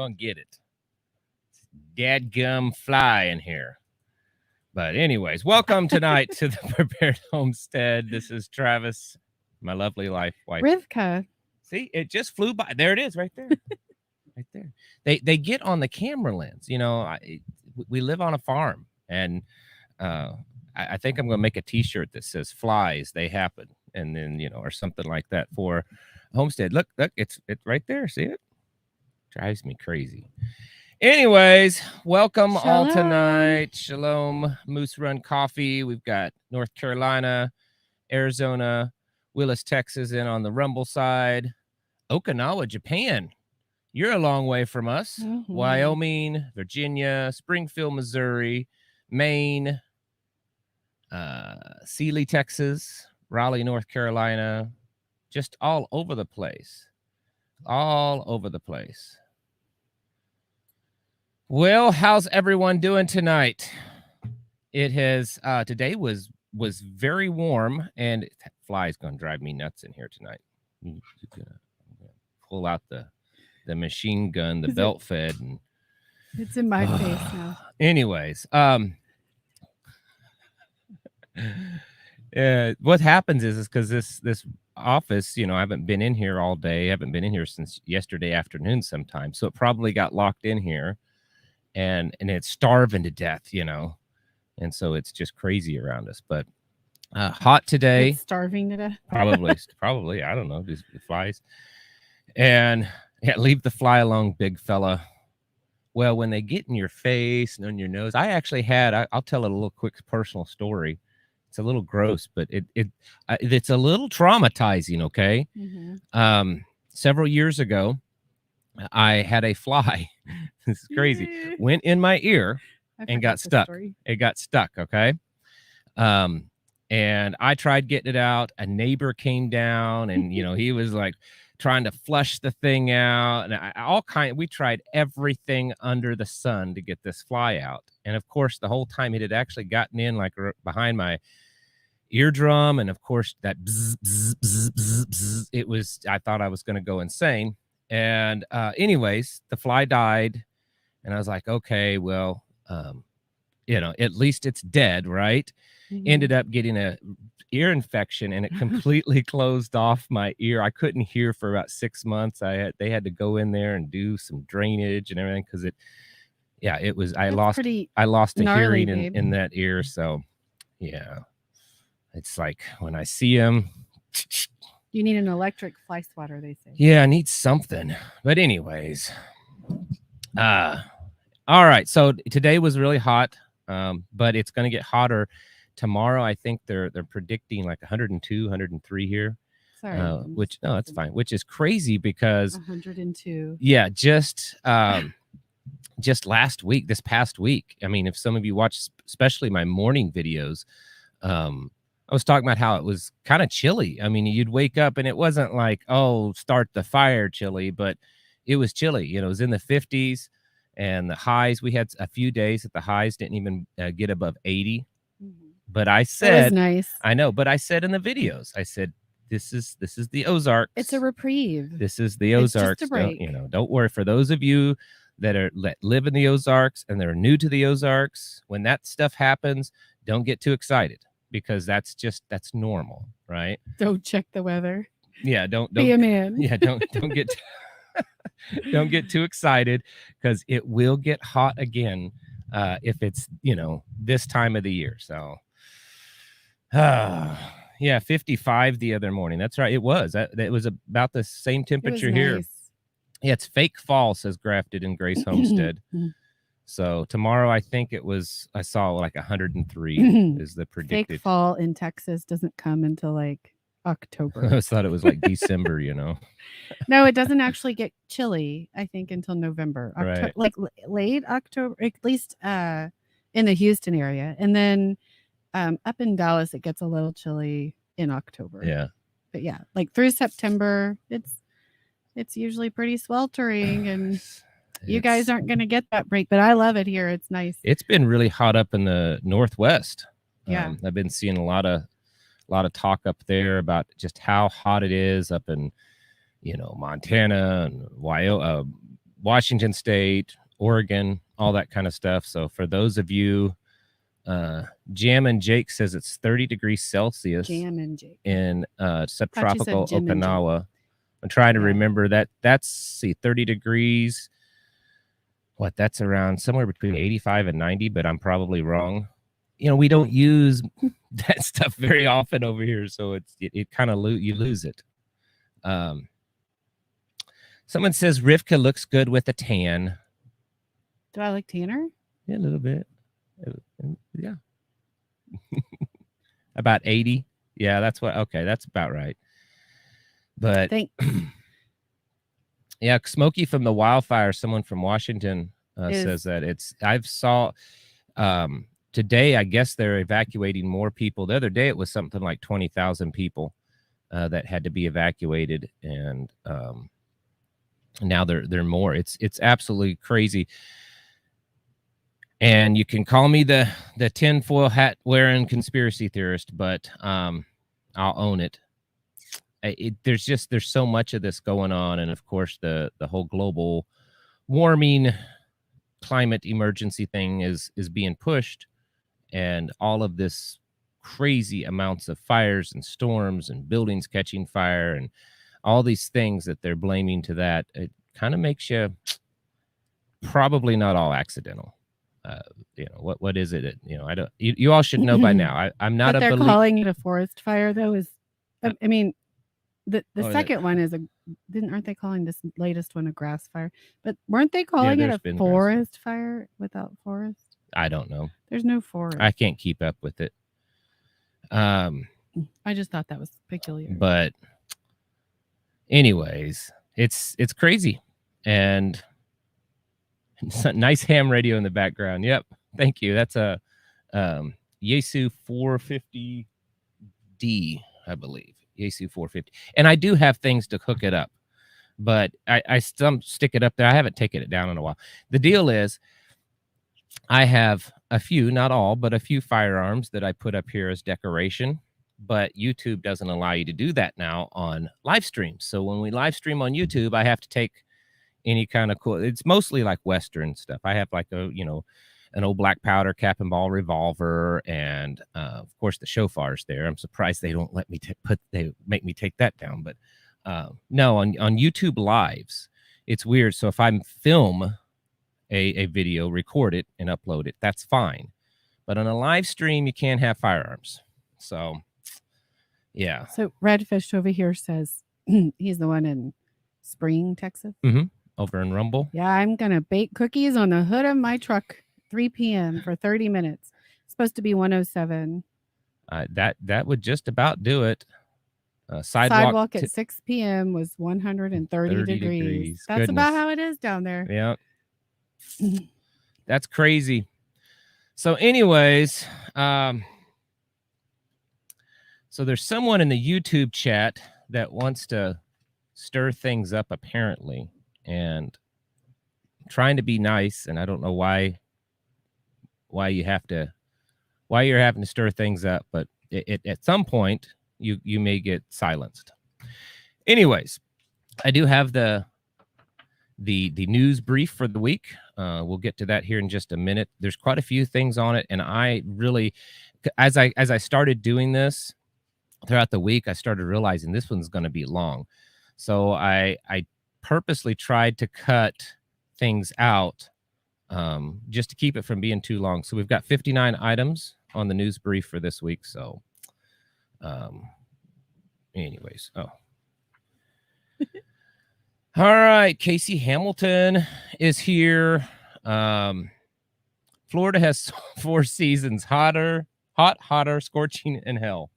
going to get it. Dadgum fly in here. But anyways, welcome tonight to the Prepared Homestead. This is Travis, my lovely wife. Rivkah. See, it just flew by. There it is, right there. Right there. They get on the camera lens. You know, we live on a farm, and I think I'm going to make a T-shirt that says "Flies, they happen," and then or something like that for Homestead. Look, it's right there. See it? Drives me crazy. Anyways, welcome all tonight. Shalom, Moose Run Coffee. We've got North Carolina, Arizona, Willis, Texas in on the Rumble side. Okinawa, Japan. You're a long way from us. Mm-hmm. Wyoming, Virginia, Springfield, Missouri, Maine, Sealy, Texas, Raleigh, North Carolina. Just all over the place. All over the place. Well, how's everyone doing tonight? It has today was very warm, and fly's gonna drive me nuts in here tonight. I'm gonna pull out the machine gun, the belt fed, and it's in my face now. Anyways, what happens is because this office, I haven't been in here all day. I haven't been in here since yesterday afternoon sometime, so it probably got locked in here. And it's starving to death, and so it's just crazy around us. But hot today. It's starving to death. Probably. I don't know. These flies. And leave the fly alone, big fella. Well, when they get in your face and on your nose, I actually had. I'll tell a little quick personal story. It's a little gross, but it's a little traumatizing. Okay. Mm-hmm. Several years ago, I had a fly. This is crazy. Went in my ear and got stuck. It got stuck. Okay. And I tried getting it out. A neighbor came down and, he was like trying to flush the thing out. And we tried everything under the sun to get this fly out. And of course, the whole time it had actually gotten in like behind my eardrum. And of course that bzz, bzz, bzz, bzz, bzz, it was, I thought I was going to go insane. And anyways, the fly died. And I was like, okay, well, at least it's dead, right? Mm-hmm. Ended up getting a ear infection, and it completely closed off my ear. I couldn't hear for about 6 months. They had to go in there and do some drainage and everything because it was. I lost the hearing in that ear. So, yeah, it's like when I see him. You need an electric fly swatter, they say. Yeah, I need something. But anyways, all right. So today was really hot, but it's going to get hotter tomorrow. I think they're predicting like 102, 103 here. Sorry. That's fine. Which is crazy because 102. Yeah, just last week, this past week. I mean, if some of you watch, especially my morning videos, I was talking about how it was kind of chilly. I mean, you'd wake up and it wasn't like, oh, start the fire chilly, but it was chilly. It was in the 50s, and the highs, we had a few days that the highs didn't even get above 80. Mm-hmm. But I said, that was nice. I know, but I said in the videos, I said, this is the Ozarks. It's a reprieve. This is the Ozarks. It's just a break. Don't worry. For those of you that live in the Ozarks and they're new to the Ozarks, when that stuff happens, don't get too excited. Because that's normal, right? Don't check the weather. Yeah, don't be a man. Yeah, don't get don't get too excited because it will get hot again if it's this time of the year. So, 55 the other morning. That's right. It was about the same temperature here. Nice. Yeah, it's fake fall, says Grafted in Grace Homestead. So tomorrow, I think I saw like 103 is the predicted. Fake fall in Texas doesn't come until like October. I always thought it was like December, No, it doesn't actually get chilly, I think, until November. Right. Like late October, at least in the Houston area. And then up in Dallas, it gets a little chilly in October. Yeah. But yeah, like through September, it's usually pretty sweltering, and you guys aren't going to get that break, but I love it here. It's nice. It's been really hot up in the Northwest. Yeah. I've been seeing a lot of talk up there about just how hot it is up in, Montana and Washington State, Oregon, all that kind of stuff. So for those of you, Jam and Jake says it's 30 degrees Celsius Jam and Jake. in subtropical Jim and Okinawa. I'm trying to Yeah. remember that. That's, see, 30 degrees. What, that's around somewhere between 85 and 90, but I'm probably wrong. You know, we don't use that stuff very often over here, so it kind of you lose it. Someone says Rivkah looks good with a tan. Do I look tanner? Yeah, a little bit. Yeah. About 80. Yeah, that's what. Okay, that's about right. But yeah, Smokey from the wildfire, someone from Washington says that I've saw today, I guess they're evacuating more people. The other day it was something like 20,000 people that had to be evacuated, and now they're more. It's absolutely crazy. And you can call me the tinfoil hat wearing conspiracy theorist, but I'll own it. There's so much of this going on, and of course the whole global warming climate emergency thing is being pushed, and all of this crazy amounts of fires and storms and buildings catching fire and all these things that they're blaming to that. It kind of makes you probably not all accidental. You know, what is it? You know, I don't. You all should know by now. I'm not. But they're calling it a forest fire, though. I mean, the second one is aren't they calling this latest one a grass fire? But weren't they calling it a forest fire without forest? I don't know. There's no forest. I can't keep up with it. I just thought that was peculiar. But anyways, it's crazy, and nice ham radio in the background. Yep, thank you. That's a Yaesu 450D, I believe. Yaesu 450, and I do have things to hook it up, but I stick it up there. I haven't taken it down in a while. The deal is, I have a few, not all, but a few firearms that I put up here as decoration, but YouTube doesn't allow you to do that now on live streams. So when we live stream on YouTube, I have to take any kind of cool, it's mostly like Western stuff. I have like an old black powder cap and ball revolver, and of course the shofar's there. I'm surprised they don't let me they make me take that down. But no, on YouTube lives, it's weird. So if I film a video, record it and upload it, that's fine. But on a live stream, you can't have firearms. So yeah. So Redfish over here says he's the one in Spring, Texas. Mm-hmm. Over in Rumble. Yeah, I'm gonna bake cookies on the hood of my truck. 3 p.m. for 30 minutes. It's supposed to be 107. That would just about do it. Sidewalk at 6 p.m. was 130 degrees. That's about how it is down there. Yeah. That's crazy. So anyways, so there's someone in the YouTube chat that wants to stir things up, apparently, and trying to be nice, and I don't know why you're having to stir things up, but at some point you may get silenced. Anyways, I do have the news brief for the week. We'll get to that here in just a minute. There's quite a few things on it, and I really, as I started doing this throughout the week, I started realizing this one's going to be long. So I purposely tried to cut things out just to keep it from being too long. So we've got 59 items on the news brief for this week. So anyways, all right, Casey Hamilton is here. Florida has 4 seasons: hot, hotter, scorching, and hell.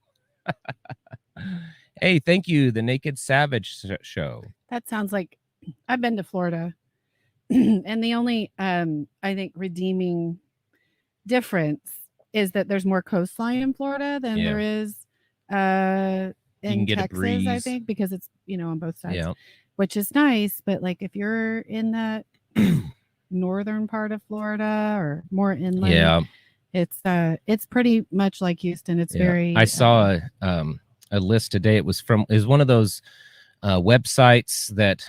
Hey, thank you, the Naked Savage show. That sounds like I've been to Florida. And the only, I think, redeeming difference is that there's more coastline in Florida than there is in Texas, I think, because it's, on both sides, which is nice. But like if you're in that northern part of Florida or more inland, it's pretty much like Houston. It's very. I saw a list today. It was one of those websites that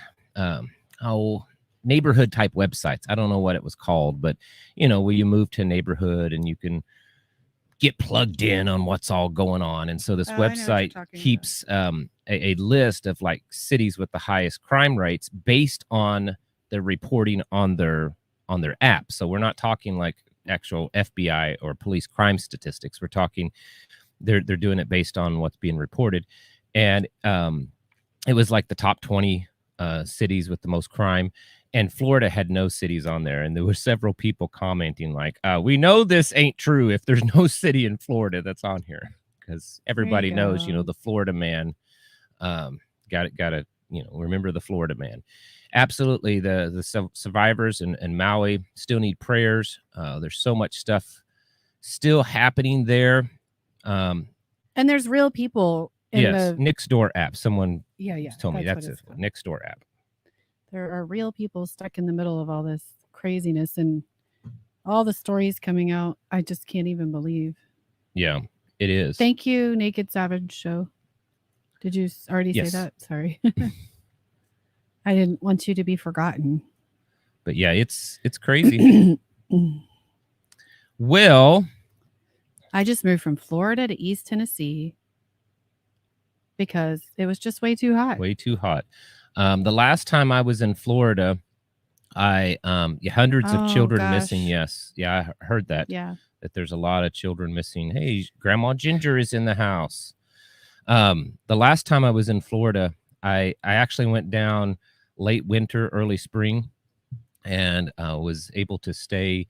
neighborhood type websites. I don't know what it was called, but where you move to a neighborhood and you can get plugged in on what's all going on. And so this website keeps a list of like cities with the highest crime rates based on the reporting on their app. So we're not talking like actual FBI or police crime statistics. We're talking they're doing it based on what's being reported. And it was like the top 20 cities with the most crime. And Florida had no cities on there. And there were several people commenting like, we know this ain't true if there's no city in Florida that's on here. Because everybody knows, the Florida man, got to, remember the Florida man. Absolutely. The survivors in Maui still need prayers. There's so much stuff still happening there. And there's real people in the Nextdoor app. Someone told me that's it. Nextdoor app. There are real people stuck in the middle of all this craziness and all the stories coming out. I just can't even believe. Yeah, it is. Thank you, Naked Savage Show. Did you already say that? Sorry. I didn't want you to be forgotten. But yeah, it's crazy. Well, I just moved from Florida to East Tennessee because it was just way too hot. Way too hot. The last time I was in Florida, hundreds of children missing. Yes. Yeah, I heard that. Yeah. That there's a lot of children missing. Hey, Grandma Ginger is in the house. The last time I was in Florida, I actually went down late winter, early spring, and was able to stay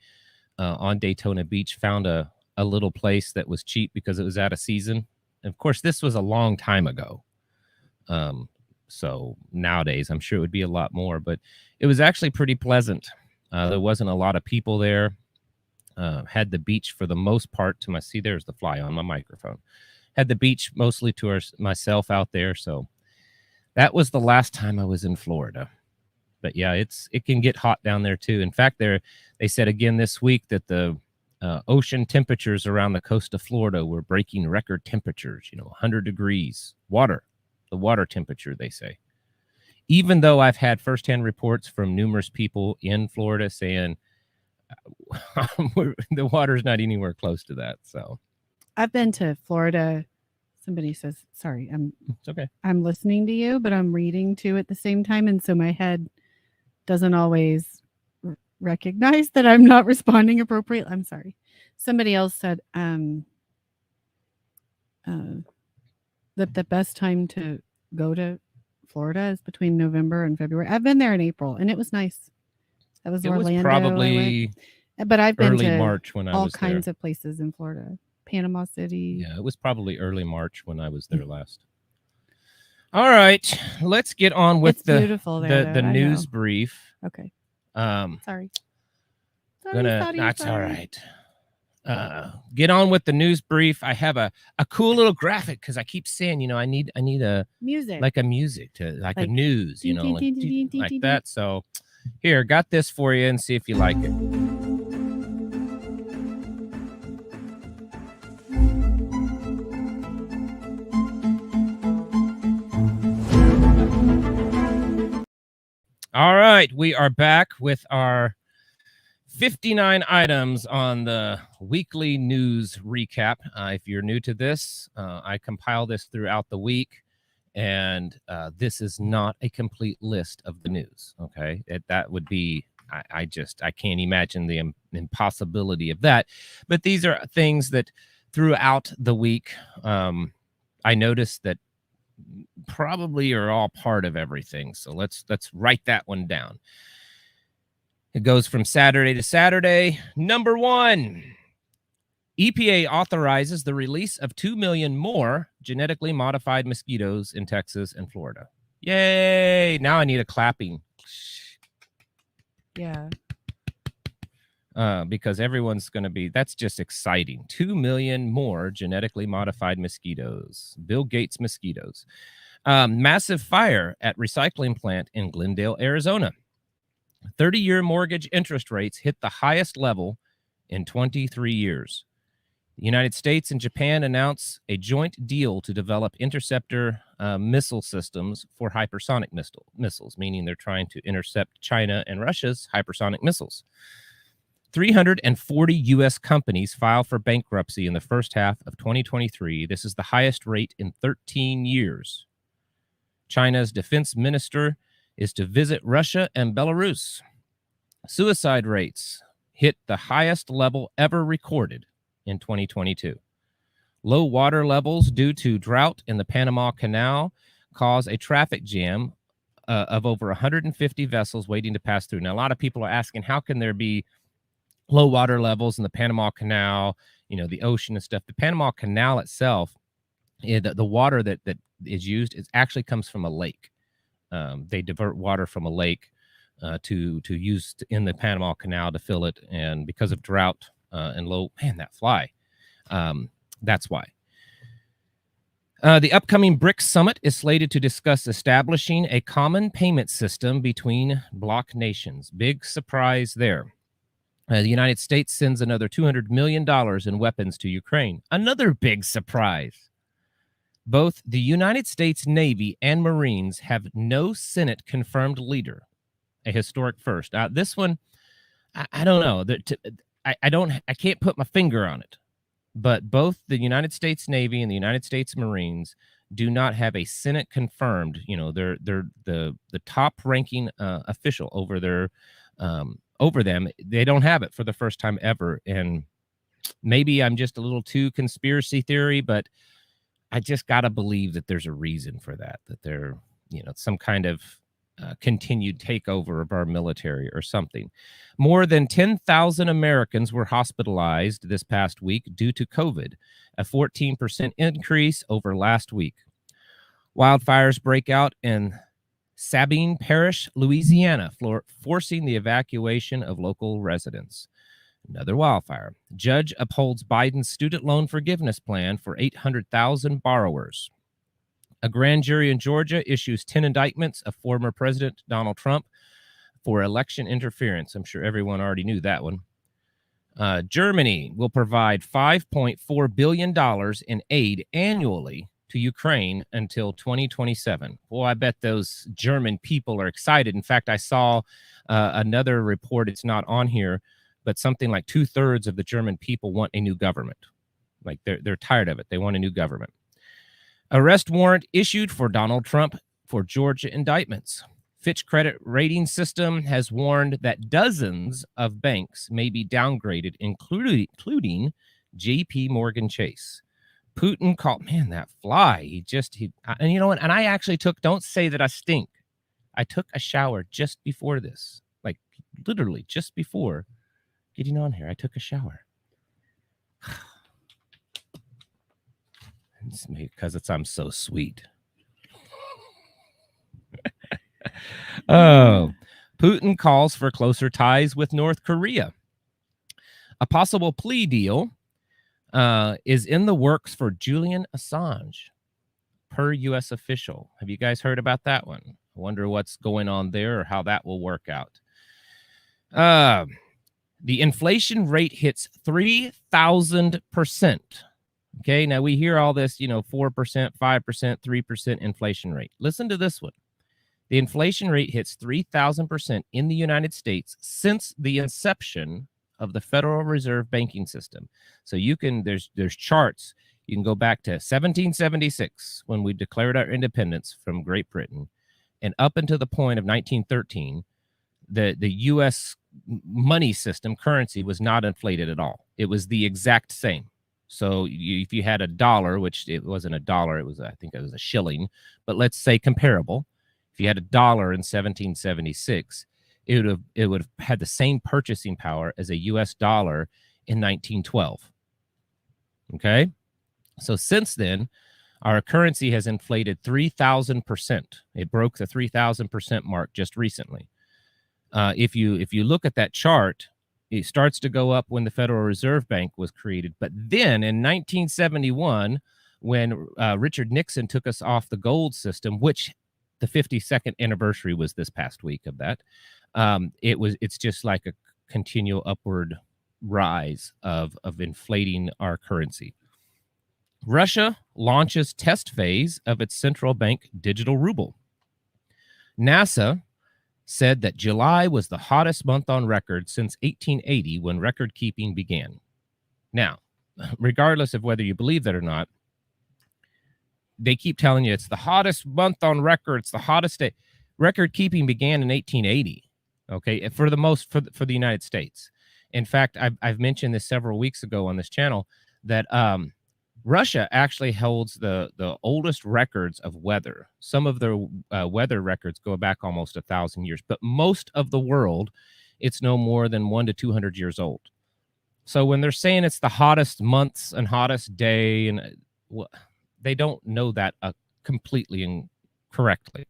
on Daytona Beach. Found a little place that was cheap because it was out of season. And of course, this was a long time ago. So nowadays, I'm sure it would be a lot more, but it was actually pretty pleasant. There wasn't a lot of people there. Had the beach for the most part to see, there's the fly on my microphone. Had the beach mostly to myself out there. So that was the last time I was in Florida. But yeah, it can get hot down there too. In fact, they said again this week that the ocean temperatures around the coast of Florida were breaking record temperatures, 100 degrees. The water temperature, they say. Even though I've had firsthand reports from numerous people in Florida saying the water's not anywhere close to that. So I've been to Florida. Somebody says, sorry, it's okay. I'm listening to you, but I'm reading too at the same time. And so my head doesn't always recognize that I'm not responding appropriately. I'm sorry. Somebody else said that the best time to go to Florida is between November and February. I've been there in April and it was nice. That was Orlando. Was probably but I've been to March when I was all kinds of places in Florida. Panama City. Yeah, it was probably early March when I was there last. All right, let's get on with the news brief. Okay. Sorry. That's all right. Get on with the news brief. I have a cool little graphic because I keep saying, I need a music, like a music to like a news, like that. So here, got this for you and see if you like it. All right, we are back with our 59 items on the weekly news recap. If you're new to this, I compile this throughout the week, and this is not a complete list of the news. Okay, that would be I can't imagine the impossibility of that. But these are things that throughout the week, I noticed that probably are all part of everything. So let's write that one down. It goes from Saturday to Saturday. Number 1, EPA authorizes the release of 2 million more genetically modified mosquitoes in Texas and Florida. Yay! Now I need a clapping. Yeah. Because everyone's going to be, that's just exciting. 2 million more genetically modified mosquitoes. Bill Gates mosquitoes. Massive fire at recycling plant in Glendale, Arizona. 30-year mortgage interest rates hit the highest level in 23 years. The United States and Japan announce a joint deal to develop interceptor missile systems for hypersonic missiles, meaning they're trying to intercept China and Russia's hypersonic missiles. 340 U.S. companies file for bankruptcy in the first half of 2023. This is the highest rate in 13 years. China's defense minister is to visit Russia and Belarus. Suicide rates hit the highest level ever recorded in 2022. Low water levels due to drought in the Panama Canal cause a traffic jam of over 150 vessels waiting to pass through. Now, a lot of people are asking, how can there be low water levels in the Panama Canal, the ocean and stuff? The Panama Canal itself, the water that is used actually comes from a lake. They divert water from a lake to use in the Panama Canal to fill it, and because of drought and low, that fly. That's why. The upcoming BRICS summit is slated to discuss establishing a common payment system between bloc nations. Big surprise there. The United States sends another $200 million in weapons to Ukraine. Another big surprise. Both the United States Navy and Marines have no Senate confirmed leader, a historic first. This one, I don't know. I can't put my finger on it, but both the United States Navy and the United States Marines do not have a Senate confirmed. They're the top ranking official over them. They don't have it for the first time ever. And maybe I'm just a little too conspiracy theory, but I just got to believe that there's a reason for that they're, some kind of continued takeover of our military or something. More than 10,000 Americans were hospitalized this past week due to COVID, a 14% increase over last week. Wildfires break out in Sabine Parish, Louisiana, forcing the evacuation of local residents. Another wildfire. Judge upholds Biden's student loan forgiveness plan for 800,000 borrowers. A grand jury in Georgia issues 10 indictments of former President Donald Trump for election interference. I'm sure everyone already knew that one. Germany will provide $5.4 billion in aid annually to Ukraine until 2027. Well, I bet those German people are excited. In fact, I saw another report. It's not on here, but something like 2/3 of the German people want a new government. Like they're tired of it. They want a new government. Arrest warrant issued for Donald Trump for Georgia indictments. Fitch credit rating system has warned that dozens of banks may be downgraded, including J.P. Morgan Chase. Putin called, that fly. And you know what? And I actually don't say that I stink. I took a shower just before this, like literally just before getting on here. I took a shower. It's because I'm so sweet. Oh, Putin calls for closer ties with North Korea. A possible plea deal is in the works for Julian Assange, per U.S. official. Have you guys heard about that one? I wonder what's going on there or how that will work out. The inflation rate hits 3,000%. Okay, now we hear all this, 4%, 5%, 3% inflation rate. Listen to this one. The inflation rate hits 3,000% in the United States since the inception of the Federal Reserve banking system. So there's charts. You can go back to 1776 when we declared our independence from Great Britain, and up until the point of 1913, the U.S. money system, currency, was not inflated at all. It was the exact same. So if you had a dollar, which it wasn't a dollar, I think it was a shilling, but let's say comparable. If you had a dollar in 1776, it would have had the same purchasing power as a U.S. dollar in 1912. Okay? So since then, our currency has inflated 3,000%. It broke the 3,000% mark just recently. If you look at that chart, it starts to go up when the Federal Reserve Bank was created. But then in 1971, when Richard Nixon took us off the gold system, which the 52nd anniversary was this past week of that, it's just like a continual upward rise of inflating our currency. Russia launches test phase of its central bank digital ruble. NASA said that July was the hottest month on record since 1880 when record keeping began. Now, regardless of whether you believe that or not, they keep telling you it's the hottest month on record. It's the hottest day. Record keeping began in 1880. Okay, for the United States. In fact, I've mentioned this several weeks ago on this channel that Russia actually holds the oldest records of weather. Some of their weather records go back almost 1,000 years, but most of the world, it's no more than 100 to 200 years old. So when they're saying it's the hottest months and hottest day, and they don't know that completely and correctly.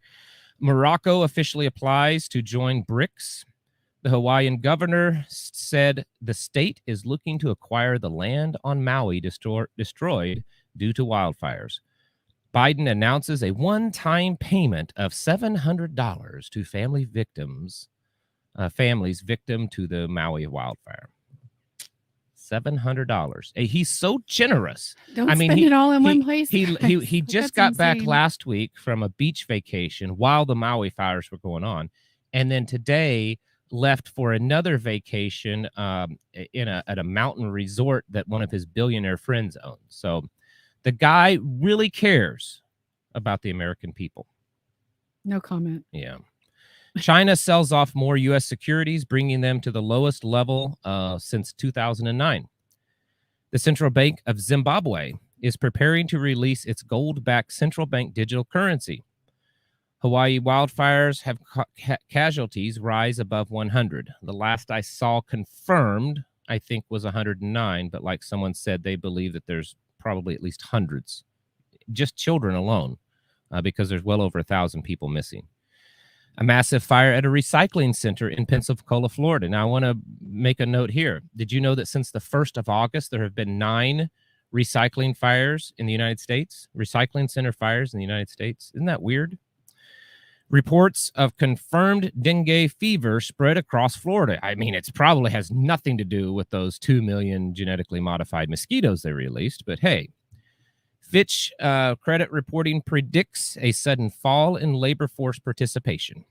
Morocco officially applies to join BRICS. The Hawaiian governor said the state is looking to acquire the land on Maui destroyed due to wildfires. Biden announces a one-time payment of $700 to families victim to the Maui wildfire. $700. He's so generous. Don't spend it all in one place. He just got back last week from a beach vacation while the Maui fires were going on, and then today left for another vacation at a mountain resort that one of his billionaire friends owns. So the guy really cares about the American people. No comment. Yeah. China sells off more U.S. securities, bringing them to the lowest level since 2009. The Central Bank of Zimbabwe is preparing to release its gold-backed central bank digital currency. Hawaii wildfires have casualties rise above 100. The last I saw confirmed, I think, was 109, but like someone said, they believe that there's probably at least hundreds, just children alone, because there's well over 1,000 people missing. A massive fire at a recycling center in Pensacola, Florida. Now, I want to make a note here. Did you know that since the 1st of August, there have been 9 recycling fires in the United States? Recycling center fires in the United States. Isn't that weird? Reports of confirmed dengue fever spread across Florida. I mean, it probably has nothing to do with those 2 million genetically modified mosquitoes they released, but hey. Fitch credit reporting predicts a sudden fall in labor force participation.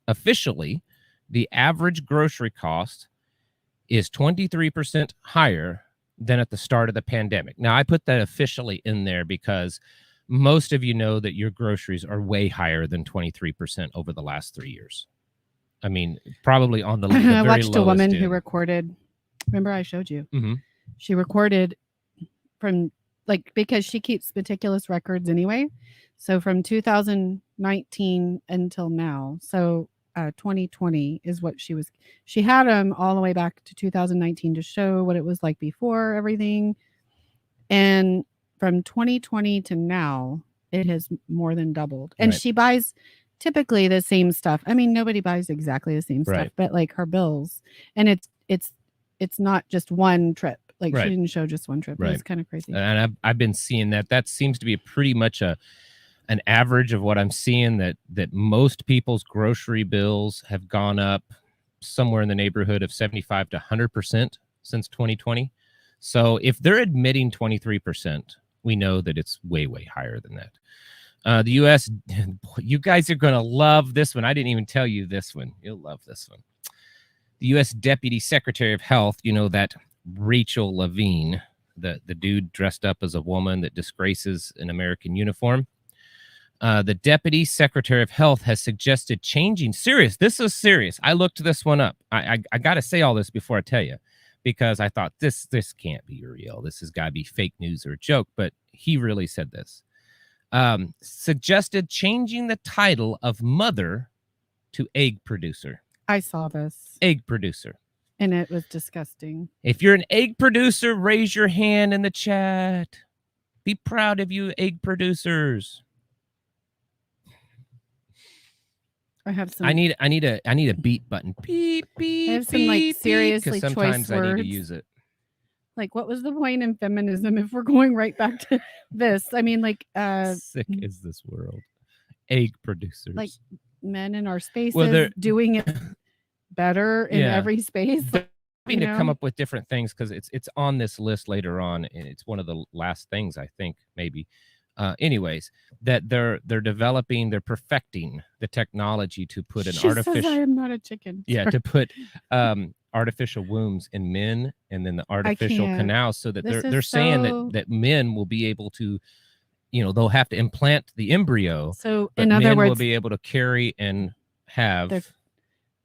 Officially, the average grocery cost is 23% higher than at the start of the pandemic. Now, I put that officially in there because most of you know that your groceries are way higher than 23% over the last 3 years. I mean, probably on the very lowest. I watched a woman who recorded. Remember, I showed you. Mm-hmm. She recorded from because she keeps meticulous records anyway. So from 2019 until now. So 2020 is what she had them all the way back to 2019 to show what it was like before everything. And from 2020 to now, it has more than doubled. And she buys typically the same stuff. I mean, nobody buys exactly the same stuff, but like her bills. And it's not just one trip. She didn't show just one trip. It's kind of crazy. And I've been seeing that. That seems to be pretty much an average of what I'm seeing, that most people's grocery bills have gone up somewhere in the neighborhood of 75 to 100% since 2020. So if they're admitting 23%, we know that it's way, way higher than that. The U.S., you guys are going to love this one. I didn't even tell you this one. You'll love this one. The U.S. Deputy Secretary of Health, you know, that Rachel Levine, the dude dressed up as a woman that disgraces an American uniform. The Deputy Secretary of Health has suggested changing. Serious. This is serious. I looked this one up. I got to say all this before I tell you, because I thought this can't be real. This has got to be fake news or a joke. But he really said this. Suggested changing the title of mother to egg producer. I saw this. Egg producer. And it was disgusting. If you're an egg producer, raise your hand in the chat. Be proud of you, egg producers. I have some. I need a beep button. Beep beep. I have some seriously choice sometimes words. I need to use it. What was the point in feminism if we're going right back to this? I mean, sick is this world. Egg producers. Men in our spaces doing it better in every space. to come up with different things because it's on this list later on, and it's one of the last things I think maybe. Anyways, that they're developing, they're perfecting the technology to put an artificial. Says I am not a chicken. Yeah, to put artificial wombs in men, and then the artificial canals, so that they're saying that men will be able to, they'll have to implant the embryo. So in other words, will be able to carry and have.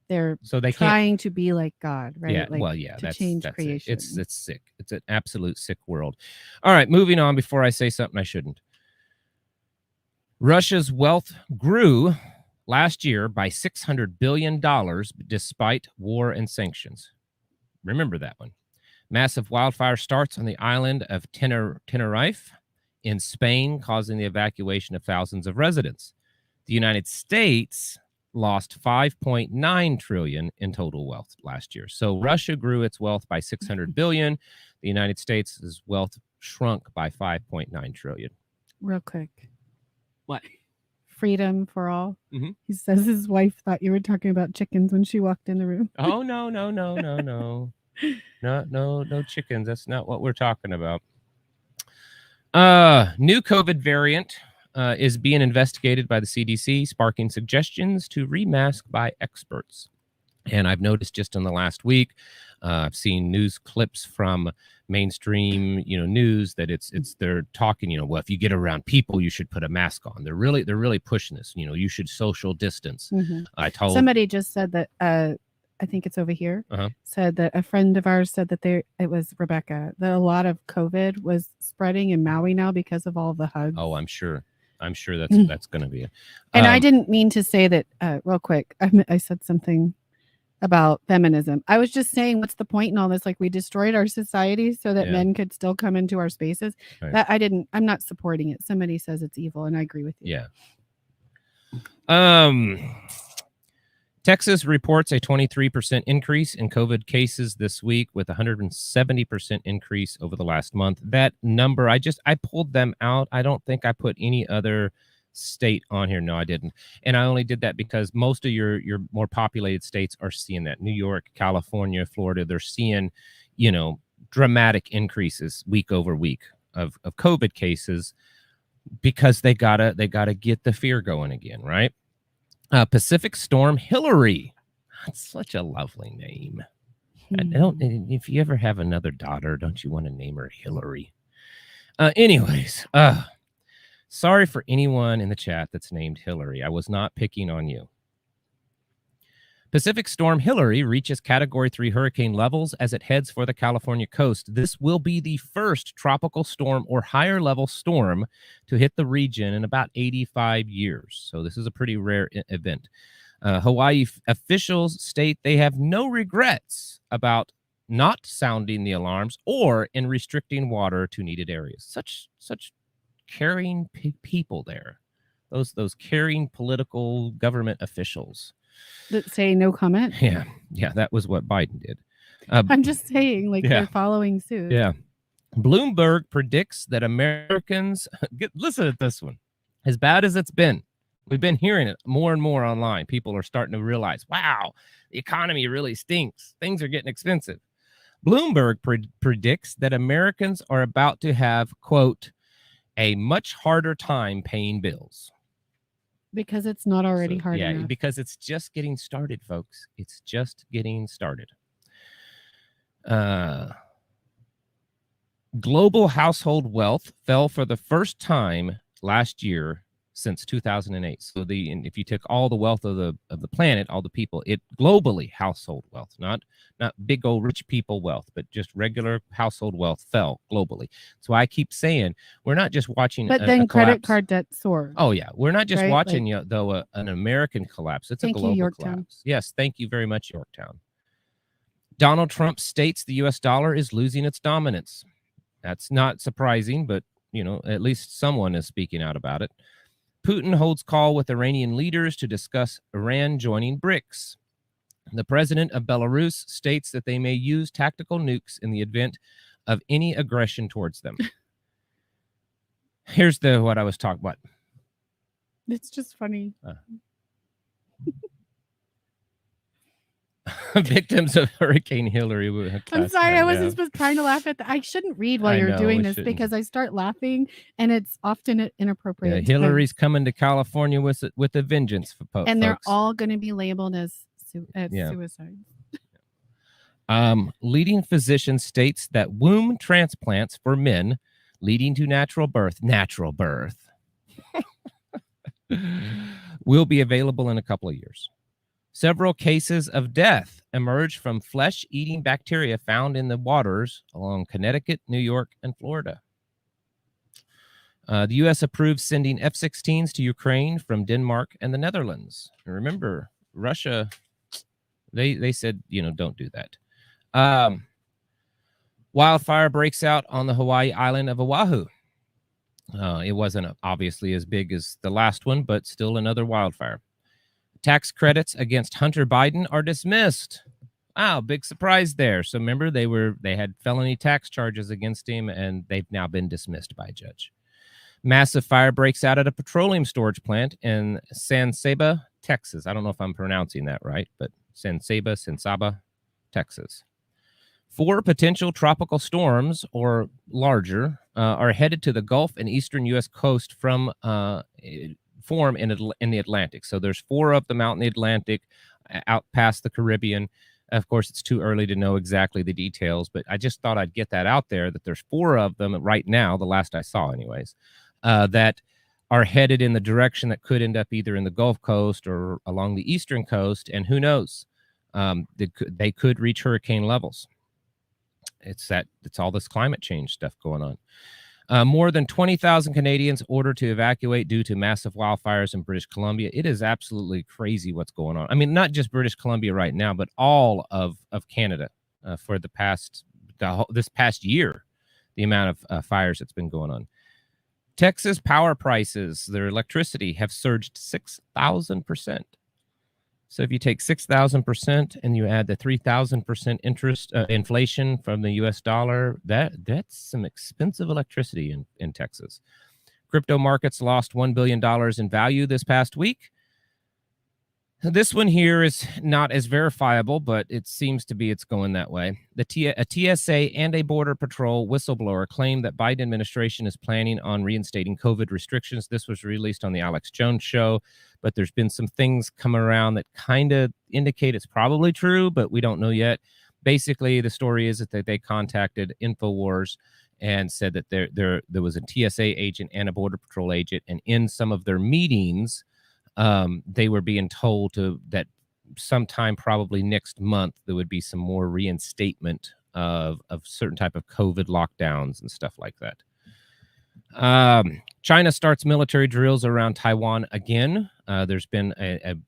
They're so they trying to be like God, right? Yeah, like, to change creation. It's sick. It's an absolute sick world. All right, moving on before I say something I shouldn't. Russia's wealth grew last year by $600 billion despite war and sanctions. Remember that one. Massive wildfire starts on the island of Tenerife in Spain, causing the evacuation of thousands of residents. The United States lost $5.9 trillion in total wealth last year. So Russia grew its wealth by $600 billion. The United States' wealth shrunk by $5.9 trillion. Real quick. What? Freedom for all. Mm-hmm. He says his wife thought you were talking about chickens when she walked in the room. Oh, no. No chickens. That's not what we're talking about. New COVID variant is being investigated by the CDC, sparking suggestions to remask by experts. And I've noticed just in the last week, I've seen news clips from mainstream, news that they're talking, well, if you get around people, you should put a mask on. They're really pushing this. You should social distance. Mm-hmm. Somebody just said that. I think it's over here. Said that a friend of ours said that it was Rivkah, that a lot of COVID was spreading in Maui now because of all the hugs. Oh, I'm sure that's going to be it. And I didn't mean to say that. Real quick, I said something about feminism. I was just saying, what's the point in all this? Like, we destroyed our society so that men could still come into our spaces. Right. I'm not supporting it. Somebody says it's evil, and I agree with you. Yeah. Texas reports a 23% increase in COVID cases this week, with 170% increase over the last month. That number, I pulled them out. I don't think I put any other state on here. No, I didn't. And I only did that because most of your more populated states are seeing that. New York, California, Florida, they're seeing, dramatic increases week over week of COVID cases, because they gotta get the fear going again, right? Pacific Storm Hillary. That's such a lovely name. If you ever have another daughter, don't you want to name her Hillary? Anyways, sorry for anyone in the chat that's named Hillary. I was not picking on you. Pacific Storm Hillary reaches Category 3 hurricane levels as it heads for the California coast. This will be the first tropical storm or higher level storm to hit the region in about 85 years. So this is a pretty rare event. Hawaii officials state they have no regrets about not sounding the alarms or in restricting water to needed areas. Such caring people there. Those caring political government officials. That say no comment? Yeah, that was what Biden did. I'm just saying, they're following suit. Yeah. Bloomberg predicts that Americans, listen to this one, as bad as it's been, we've been hearing it more and more online. People are starting to realize, wow, the economy really stinks. Things are getting expensive. Bloomberg predicts that Americans are about to have, quote, a much harder time paying bills. Because it's not already hard enough. Yeah, because it's just getting started, folks. It's just getting started. Global household wealth fell for the first time last year since 2008. So if you took all the wealth of the planet, all the people, it globally household wealth, not big old rich people wealth, but just regular household wealth fell globally. So I keep saying we're not just watching. But then credit card debt soared. Oh yeah, we're not just watching an American collapse. It's a global collapse. Yes, thank you very much, Yorktown. Donald Trump states the U.S. dollar is losing its dominance. That's not surprising, but at least someone is speaking out about it. Putin holds call with Iranian leaders to discuss Iran joining BRICS. The president of Belarus states that they may use tactical nukes in the event of any aggression towards them. Here's what I was talking about. It's just funny. Victims of Hurricane Hillary. I'm sorry, I wasn't trying to laugh at that. I shouldn't read while you're doing this because I start laughing and it's often inappropriate. Yeah, Hillary's coming to California with a vengeance, folks. And they're all going to be labeled as suicide. Leading physician states that womb transplants for men leading to natural birth will be available in a couple of years. Several cases of death emerged from flesh-eating bacteria found in the waters along Connecticut, New York, and Florida. The U.S. approved sending F-16s to Ukraine from Denmark and the Netherlands. And remember, Russia, they said, don't do that. Wildfire breaks out on the Hawaii island of Oahu. It wasn't obviously as big as the last one, but still another wildfire. Tax credits against Hunter Biden are dismissed. Wow, big surprise there. So remember, they had felony tax charges against him, and they've now been dismissed by a judge. Massive fire breaks out at a petroleum storage plant in San Saba, Texas. I don't know if I'm pronouncing that right, but San Saba, Texas. 4 potential tropical storms or larger are headed to the Gulf and eastern U.S. coast from form in the Atlantic. So there's 4 of them out in the Atlantic, out past the Caribbean. Of course, it's too early to know exactly the details, but I just thought I'd get that out there, that there's 4 of them right now, the last I saw anyways, that are headed in the direction that could end up either in the Gulf Coast or along the eastern coast, and who knows, they could reach hurricane levels. It's all this climate change stuff going on. More than 20,000 Canadians ordered to evacuate due to massive wildfires in British Columbia. It is absolutely crazy what's going on. I mean, not just British Columbia right now, but all of Canada for this past year, the amount of fires that's been going on. Texas power prices, their electricity, have surged 6,000%. So if you take 6,000% and you add the 3,000% interest inflation from the U.S. dollar, that's some expensive electricity in Texas. Crypto markets lost $1 billion in value this past week. This one here is not as verifiable, but it seems to be it's going that way. A TSA and a Border Patrol whistleblower claimed that Biden administration is planning on reinstating COVID restrictions. This was released on the Alex Jones show, but there's been some things coming around that kind of indicate it's probably true, but we don't know yet. Basically, the story is that they contacted InfoWars and said that there was a TSA agent and a Border Patrol agent, and in some of their meetings, they were being told that sometime probably next month there would be some more reinstatement of certain type of COVID lockdowns and stuff like that. China starts military drills around Taiwan again. There's been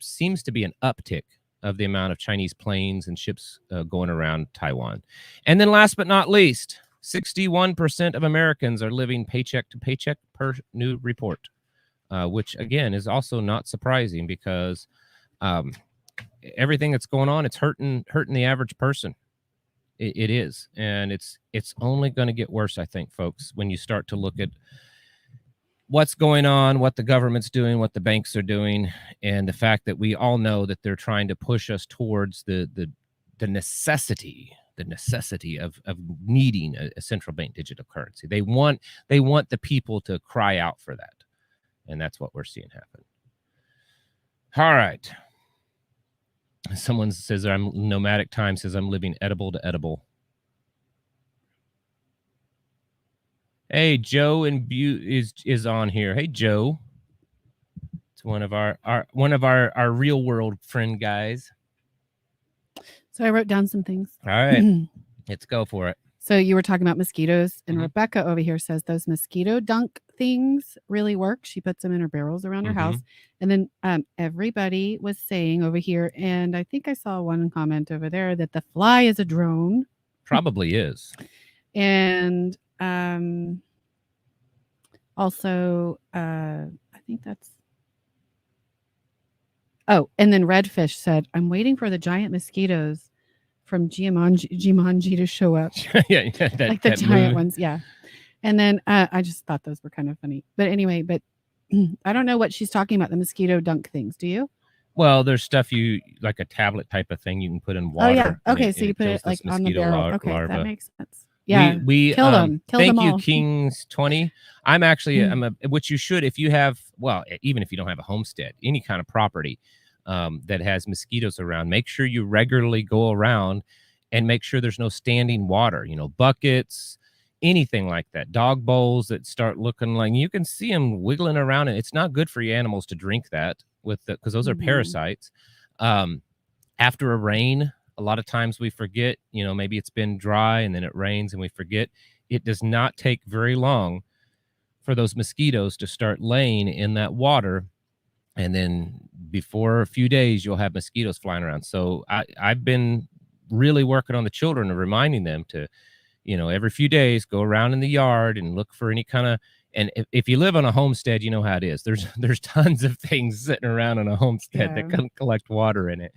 seems to be an uptick of the amount of Chinese planes and ships going around Taiwan. And then last but not least, 61% of Americans are living paycheck to paycheck per new report. Which, again, is also not surprising because everything that's going on, it's hurting the average person. It is. And it's only going to get worse, I think, folks, when you start to look at what's going on, what the government's doing, what the banks are doing, and the fact that we all know that they're trying to push us towards the necessity of needing a central bank digital currency. They want the people to cry out for that. And that's what we're seeing happen. All right. Someone says Nomadic Time says I'm living edible to edible. Hey, Joe and is on here. Hey, Joe. It's one of our real world friend guys. So I wrote down some things. All right. Let's go for it. So you were talking about mosquitoes, and Rebecca over here says those mosquito dunk things really work. She puts them in her barrels around her house. And then everybody was saying over here, and I think I saw one comment over there, that the fly is a drone. Probably is. And also, I think that's... Oh, and then Redfish said, I'm waiting for the giant mosquitoes from Jumanji to show up. yeah, like the giant ones, yeah. And then I just thought those were kind of funny. But anyway, I don't know what she's talking about, the mosquito dunk things. Do you? Well, there's stuff you like a tablet type of thing you can put in water. Oh yeah. Okay, so and you put it like on the barrel. Okay, larva. that makes sense. Yeah. We kill them. Kill thank them you, all. Kings 20. I'm actually which you should if you have, well, even if you don't have a homestead, any kind of property that has mosquitoes around, make sure you regularly go around and make sure there's no standing water, buckets, anything like that, dog bowls that start looking like you can see them wiggling around, and it's not good for your animals to drink that because those are parasites. After a rain, a lot of times we forget, maybe it's been dry and then it rains and we forget. It does not take very long for those mosquitoes to start laying in that water. And then before a few days, you'll have mosquitoes flying around. So I've been really working on the children and reminding them to, every few days go around in the yard and look for any kind of, and if you live on a homestead, you know how it is. There's tons of things sitting around on a homestead that can collect water in it.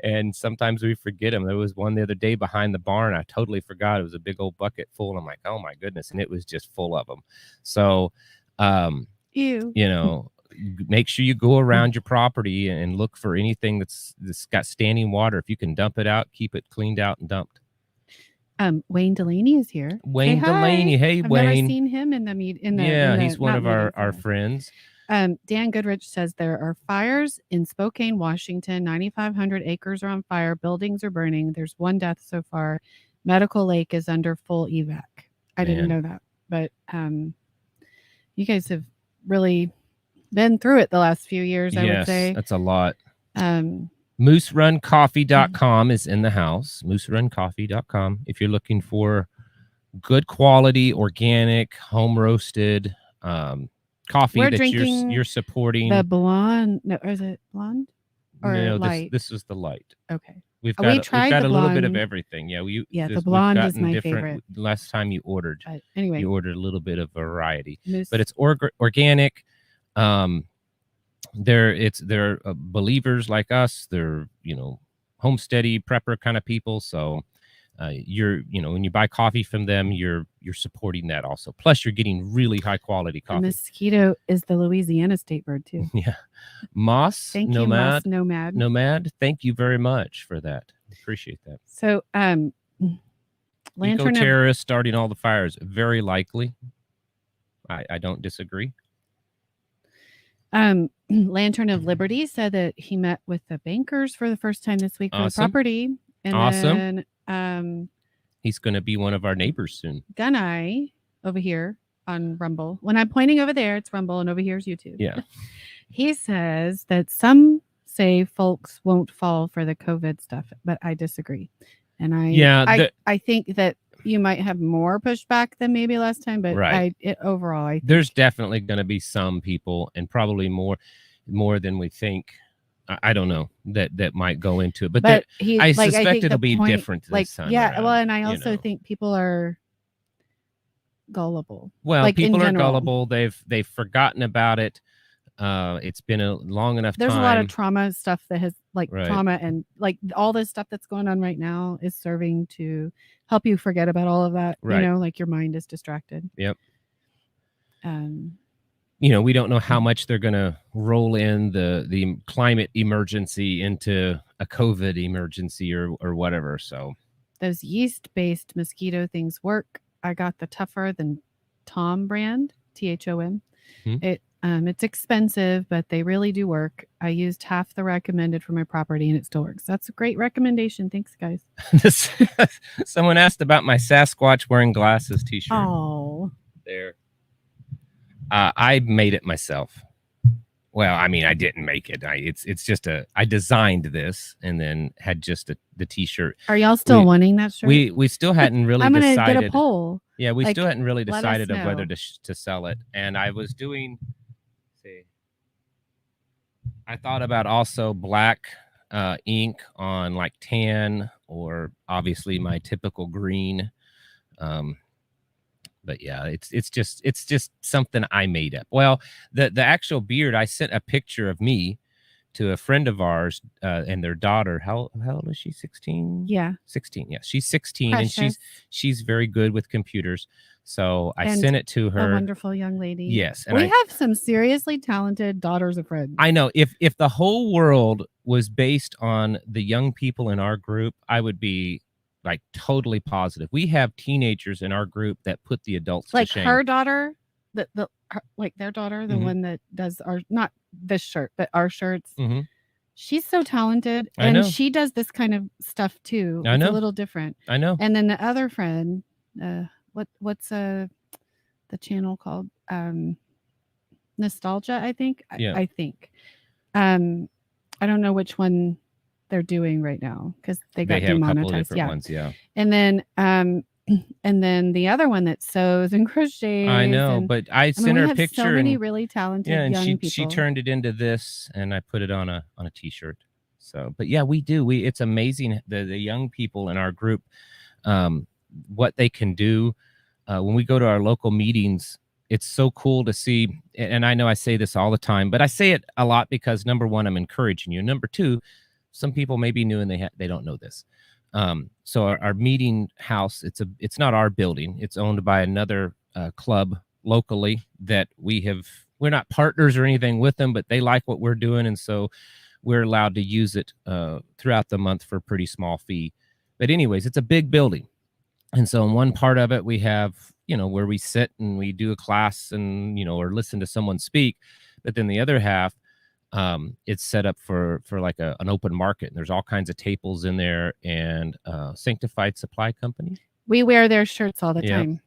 And sometimes we forget them. There was one the other day behind the barn. I totally forgot. It was a big old bucket full. And I'm like, oh my goodness. And it was just full of them. So, make sure you go around your property and look for anything that's got standing water. If you can dump it out, keep it cleaned out and dumped. Wayne Delaney is here. Wayne Delaney. Hey, I've Wayne. I've never seen him in the he's one of our friends. Dan Goodrich says there are fires in Spokane, Washington. 9,500 acres are on fire. Buildings are burning. There's one death so far. Medical Lake is under full evac. I didn't know that, but you guys have really been through it the last few years. I would say that's a lot. MooseRunCoffee.com is in the house. MooseRunCoffee.com. If you're looking for good quality, organic, home roasted coffee you're supporting. The blonde. No, is it blonde or light? This is the light. Okay. We've got a little bit of everything. Yeah, the blonde is my favorite. Last time you ordered, but anyway, you ordered a little bit of variety, but it's organic. They're believers like us. They're homesteady prepper kind of people. So when you buy coffee from them, you're supporting that also. Plus, you're getting really high quality coffee. The mosquito is the Louisiana state bird too. Yeah, Moss. Thank you, Moss Nomad. Thank you very much for that. Appreciate that. So, Lantern terrorists starting all the fires, very likely. I don't disagree. Lantern of Liberty said that he met with the bankers for the first time this week on the property. And then he's going to be one of our neighbors soon. Guneye over here on Rumble. When I'm pointing over there, it's Rumble, and over here is YouTube. Yeah. He says that some say folks won't fall for the COVID stuff, but I disagree. And I think that you might have more pushback than maybe last time, but overall, there's definitely going to be some people, and probably more than we think. I don't know that might go into it, but I suspect it'll be different this time around, well, and I also think people are gullible. Well, people are gullible. They've forgotten about it. It's been a long enough time. There's a lot of trauma stuff that has trauma, and all this stuff that's going on right now is serving to help you forget about all of that. Right. Your mind is distracted. Yep. We don't know how much they're going to roll in the climate emergency into a COVID emergency or whatever. So those yeast-based mosquito things work. I got the Tougher Than Tom brand, THOM. It's expensive, but they really do work. I used half the recommended for my property, and it still works. That's a great recommendation. Thanks, guys. Someone asked about my Sasquatch wearing glasses t-shirt. Oh, there. I made it myself. Well, I mean, I didn't make it. It's just I designed this and then had just the t-shirt. Are y'all still wanting that shirt? We still hadn't really I'm decided. I'm gonna get a poll. Yeah, we still hadn't really decided of whether to sell it. And I was doing. I thought about also black ink on like tan, or obviously my typical green. But yeah, it's just something I made up. Well, the actual beard, I sent a picture of me to a friend of ours and their daughter. How old is she? 16? Yeah. 16. Yeah. She's 16 Precious. and she's very good with computers. So I And sent it to her. A wonderful young lady. Yes. And we have some seriously talented daughters of friends. I know if the whole world was based on the young people in our group, I would be like totally positive. We have teenagers in our group that put the adults like to shame. her daughter, like their daughter, the one that does our, not this shirt, but our shirts. She's so talented, and she does this kind of stuff too. It's a little different. I know. And then the other friend, what's the channel called? Nostalgia, I think. Yeah. I think. I don't know which one they're doing right now because they got have demonetized. A couple of different ones, yeah. And then the other one that sews and crochets. I know, but I sent her a picture. So many really talented young people. She turned it into this, and I put it on a T-shirt. So, but yeah, we do. It's amazing the young people in our group, what they can do. When we go to our local meetings, it's so cool to see. And I know I say this all the time, but I say it a lot because number one, I'm encouraging you. Number two, some people may be new and they don't know this. So our meeting house, it's not our building. It's owned by another club locally that we're not partners or anything with them, but they like what we're doing. And so we're allowed to use it throughout the month for a pretty small fee. But anyways, it's a big building. And so in one part of it, we have, where we sit and we do a class and, or listen to someone speak. But then the other half, it's set up for like an open market. And there's all kinds of tables in there and Sanctified Supply Company. We wear their shirts all the time.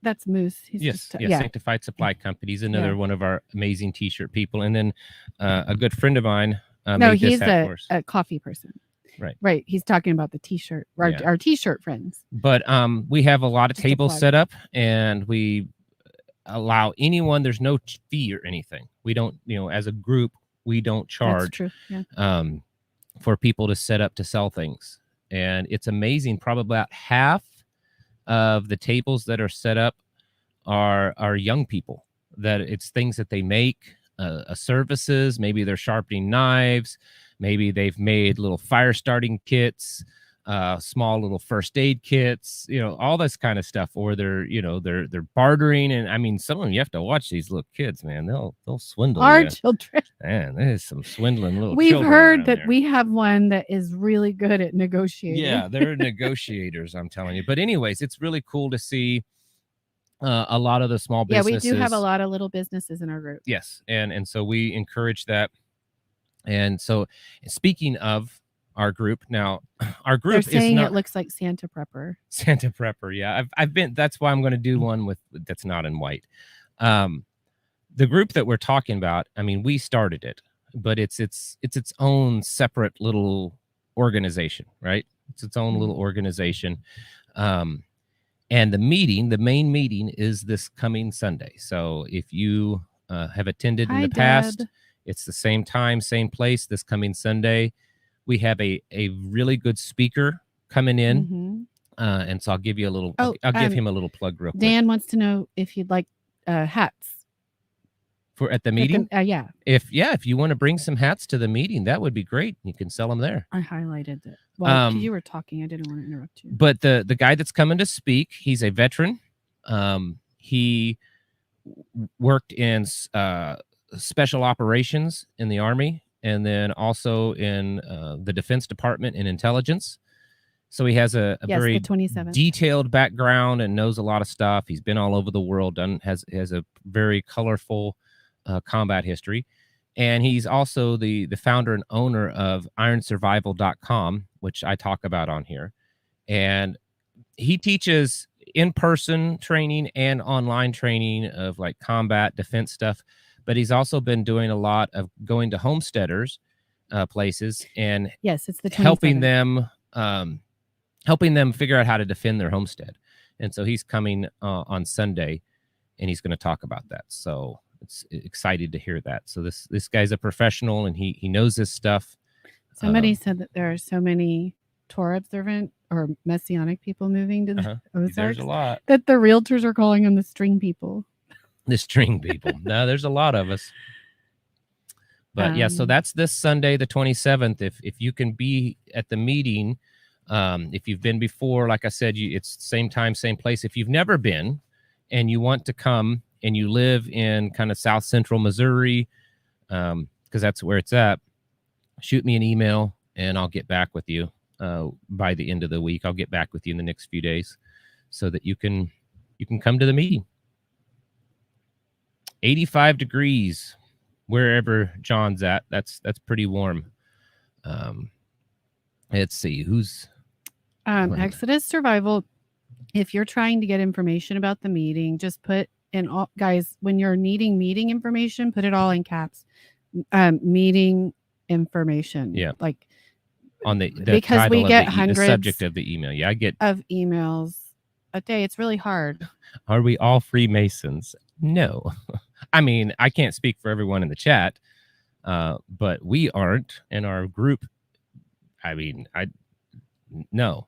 That's Moose. He's Sanctified Supply Company. He's another one of our amazing T-shirt people. And then a good friend of mine. He's a coffee person. Right. He's talking about the T-shirt, our T-shirt friends. But we have a lot of tables set up, and we allow anyone. There's no fee or anything. We don't, as a group, we don't charge for people to set up to sell things. And it's amazing. Probably about half of the tables that are set up are young people. That it's things that they make, services. Maybe they're sharpening knives. Maybe they've made little fire starting kits, small little first aid kits, all this kind of stuff. Or they're bartering. And I mean, some of them, you have to watch these little kids, man. They'll swindle our children. Man, there's some swindling little. We've heard that we have one that is really good at negotiating. Yeah, they're negotiators, I'm telling you. But anyways, it's really cool to see a lot of the small businesses. Yeah, we do have a lot of little businesses in our group. Yes, and so we encourage that. And so, speaking of our group, now our group They're saying is not, it looks like Santa Prepper. Santa Prepper, yeah. I've been. That's why I'm going to do one that's not in white. The group that we're talking about, I mean, we started it, but it's its own separate little organization, right? It's its own little organization. And the main meeting is this coming Sunday. So if you have attended in the past. It's the same time, same place this coming Sunday. We have a really good speaker coming in. And so I'll give you a little, I'll give him a little plug real quick. Dan wants to know if you'd like hats. At the meeting? Yeah. If you want to bring some hats to the meeting, that would be great. You can sell them there. I highlighted it. Well, you were talking. I didn't want to interrupt you. But the guy that's coming to speak, he's a veteran. He worked in special operations in the Army, and then also in the Defense Department in intelligence. So he has a very detailed background and knows a lot of stuff. He's been all over the world, has a very colorful combat history. And he's also the founder and owner of ironsurvival.com, which I talk about on here. And he teaches in-person training and online training of like combat defense stuff. But he's also been doing a lot of going to homesteaders places and it's the 27th. helping them figure out how to defend their homestead. And so he's coming on Sunday, and he's going to talk about that. So it's excited to hear that. So this guy's a professional, and he knows this stuff. Somebody said that there are so many Torah observant or Messianic people moving to the Ozarks. There's a lot. That the realtors are calling them the string people. The string people. No, there's a lot of us. But yeah, so that's this Sunday, the 27th. If you can be at the meeting, if you've been before, like I said, it's same time, same place. If you've never been and you want to come and you live in kind of South Central Missouri, because that's where it's at, shoot me an email and I'll get back with you by the end of the week. I'll get back with you in the next few days so that you can come to the meeting. 85 degrees wherever John's at. That's pretty warm. Let's see who's Exodus Survival. If you're trying to get information about the meeting, just put in all, guys, when you're needing meeting information, put it all in caps. Meeting information. Yeah. Like on the because title we get of hundreds the subject of the email. Yeah, I get of emails a day. It's really hard. Are we all Freemasons? No. I mean, I can't speak for everyone in the chat, but we aren't in our group. I mean, no.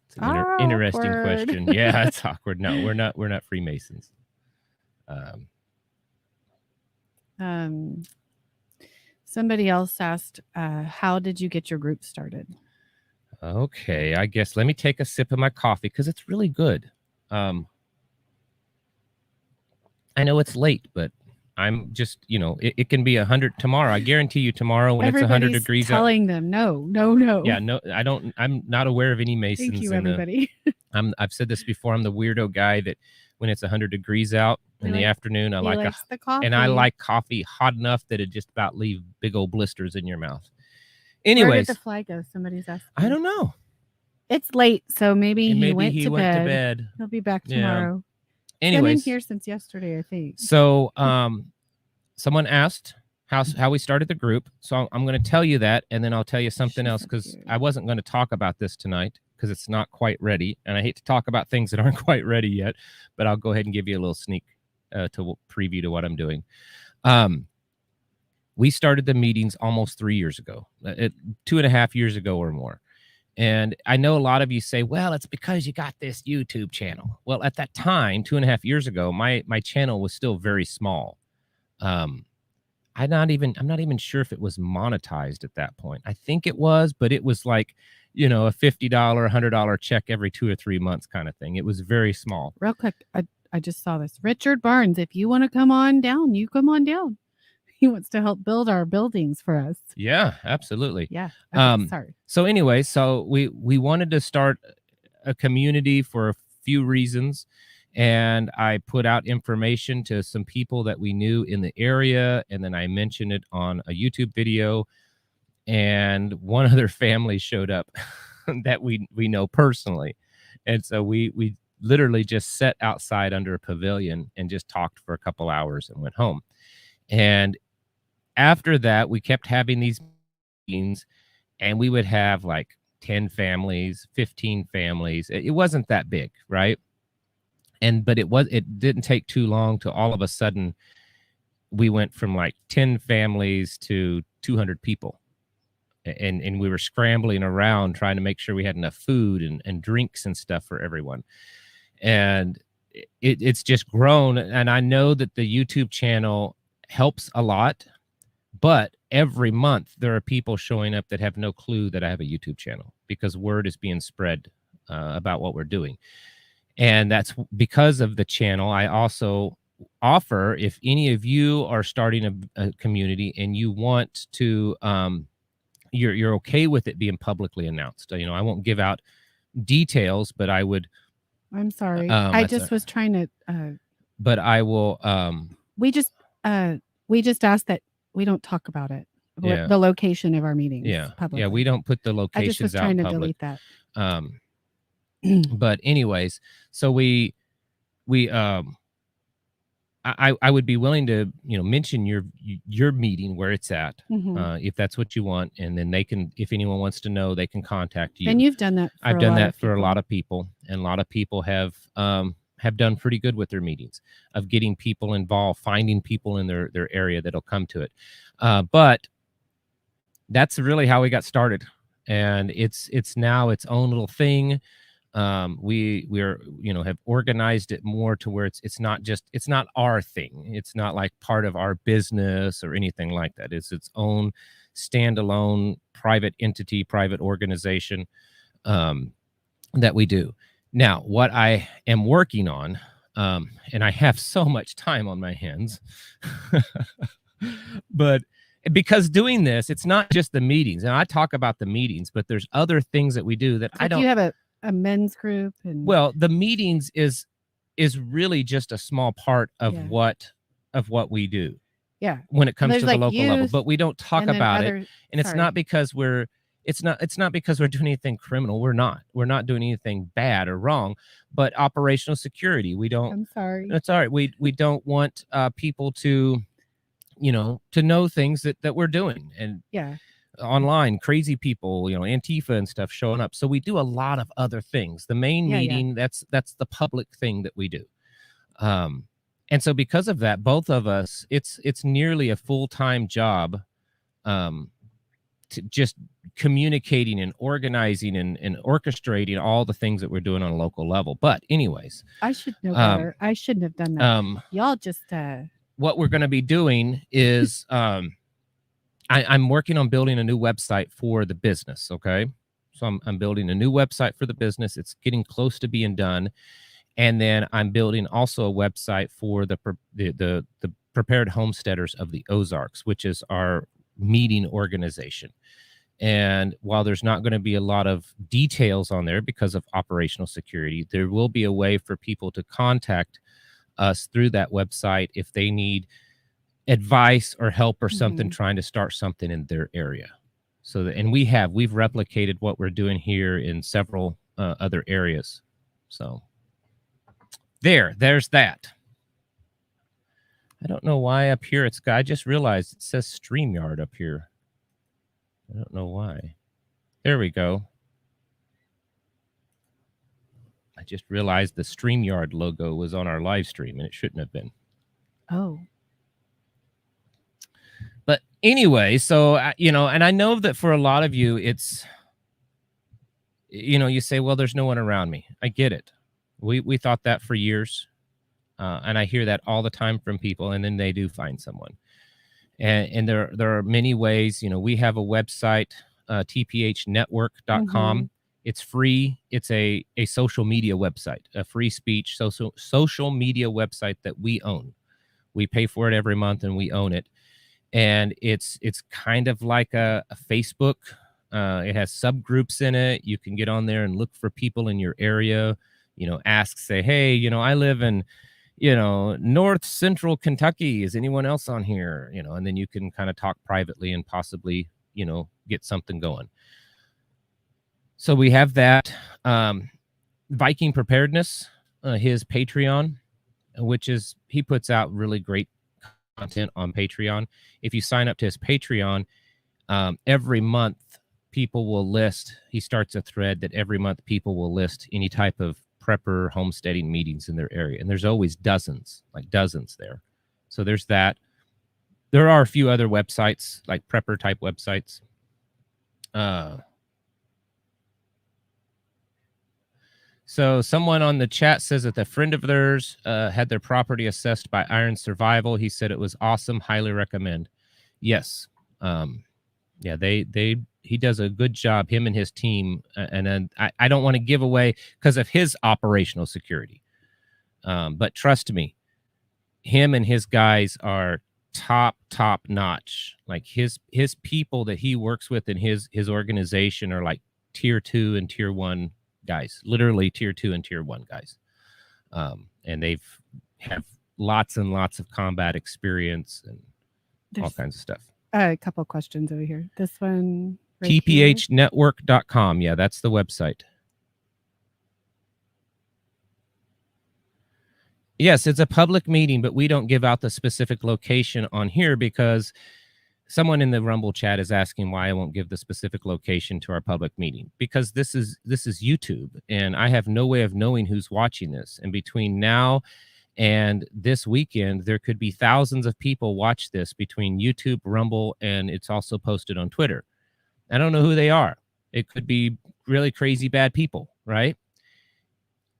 It's an interesting question. Yeah, it's awkward. No, we're not Freemasons. Somebody else asked, how did you get your group started? Okay, I guess let me take a sip of my coffee because it's really good. I know it's late, but I'm just, it can be 100 tomorrow. I guarantee you tomorrow when it's 100 degrees out. Telling them no. Yeah, no, I'm not aware of any Masons. Thank you, everybody. I've said this before. I'm the weirdo guy that when it's 100 degrees out in the afternoon, I like the coffee. And I like coffee hot enough that it just about leave big old blisters in your mouth. Anyways, where did the fly go? Somebody's asking. I don't know. It's late, so maybe he went to bed. He'll be back tomorrow. Anyways, been here since yesterday, I think. So, someone asked how we started the group. So I'm going to tell you that, and then I'll tell you something else because I wasn't going to talk about this tonight because it's not quite ready, and I hate to talk about things that aren't quite ready yet. But I'll go ahead and give you a little sneak to preview to what I'm doing. We started the meetings almost 3 years ago, 2.5 years ago or more. And I know a lot of you say, well, it's because you got this YouTube channel. Well, at that time, 2.5 years ago, my channel was still very small. I'm not even sure if it was monetized at that point. I think it was, but it was like, a $50, $100 check every 2 or 3 months kind of thing. It was very small. Real quick, I just saw this. Richard Barnes, if you want to come on down, you come on down. He wants to help build our buildings for us. Yeah, absolutely. Yeah. Okay, sorry. So anyway, we wanted to start a community for a few reasons. And I put out information to some people that we knew in the area. And then I mentioned it on a YouTube video. And one other family showed up that we know personally. And so we literally just sat outside under a pavilion and just talked for a couple hours and went home. And after that, we kept having these meetings, and we would have like 10 families, 15 families. It wasn't that big, right? But it didn't take too long to all of a sudden we went from like 10 families to 200 people. And we were scrambling around trying to make sure we had enough food and drinks and stuff for everyone. And it's just grown. And I know that the YouTube channel helps a lot. But every month there are people showing up that have no clue that I have a YouTube channel because word is being spread about what we're doing. And that's because of the channel. I also offer, if any of you are starting a community and you want to, you're okay with it being publicly announced. I won't give out details, but I would. I'm sorry. I just was trying to. But I will. We just asked that we don't talk about it. Yeah. The location of our meetings. Yeah. Publicly. Yeah. We don't put the locations I just was trying to delete that. But anyways, so I would be willing to, mention your meeting where it's at, if that's what you want. And then they can, if anyone wants to know, they can contact you. And you've done that. I've done that for a lot of people, and a lot of people have done pretty good with their meetings of getting people involved, finding people in their area that'll come to it. But that's really how we got started. And it's now its own little thing. we're have organized it more to where it's not our thing. It's not like part of our business or anything like that. It's its own standalone private entity, private organization that we do. Now, what I am working on, and I have so much time on my hands, but because doing this, it's not just the meetings. And I talk about the meetings, but there's other things that we do that I don't. You have a men's group, and well, the meetings is really just a small part of what we do. Yeah, when it comes to the local level, but we don't talk about it, and it's not because we're doing anything criminal. We're not doing anything bad or wrong, but operational security. We don't. I'm sorry. That's all right. We don't want people to know things that we're doing, and online crazy people, Antifa and stuff showing up. So we do a lot of other things. The main meeting, that's the public thing that we do. And so because of that, both of us, it's nearly a full-time job to just communicating and organizing and orchestrating all the things that we're doing on a local level. But anyways, I should know better. I shouldn't have done that. Y'all just what we're going to be doing is I'm working on building a new website for the business. Okay. So I'm building a new website for the business. It's getting close to being done. And then I'm building also a website for the Prepared Homesteaders of the Ozarks, which is our meeting organization. And while there's not going to be a lot of details on there because of operational security, there will be a way for people to contact us through that website if they need advice or help or something, trying to start something in their area. So, and we've replicated what we're doing here in several other areas. So there's that. I don't know why up here I just realized it says StreamYard up here. I don't know why. There we go. I just realized the StreamYard logo was on our live stream and it shouldn't have been. Oh. But anyway, so, and I know that for a lot of you, it's, you say, well, there's no one around me. I get it. We thought that for years. And I hear that all the time from people, and then they do find someone. And there are many ways. We have a website, tphnetwork.com. It's free. It's a social media website, a free speech social media website that we own. We pay for it every month, and we own it. And it's kind of like a Facebook. It has subgroups in it. You can get on there and look for people in your area. Say, hey, I live in, North Central Kentucky. Is anyone else on here? And then you can kind of talk privately and possibly, get something going. So we have that. Viking Preparedness, his Patreon, which is, he puts out really great content on Patreon. If you sign up to his Patreon, every month people will list, he starts a thread that every month people will list any type of prepper homesteading meetings in their area. And there's always dozens there. So there's that. There are a few other websites, like prepper type websites. So someone on the chat says that a friend of theirs had their property assessed by Iron Survival. He said it was awesome. Highly recommend. Yes. Yeah, he does a good job, him and his team. And then I don't want to give away because of his operational security. But trust me, him and his guys are top notch. Like his people that he works with in his organization are like tier 2 and tier 1 guys, literally tier 2 and tier 1 guys. And have lots and lots of combat experience and all kinds of stuff. A couple of questions over here. This one. Right tphnetwork.com. Yeah, that's the website. Yes, it's a public meeting, but we don't give out the specific location on here because someone in the Rumble chat is asking why I won't give the specific location to our public meeting, because this is YouTube, and I have no way of knowing who's watching this. And between now and this weekend, there could be thousands of people watch this between YouTube, Rumble, and it's also posted on Twitter. I don't know who they are. It could be really crazy bad people, right?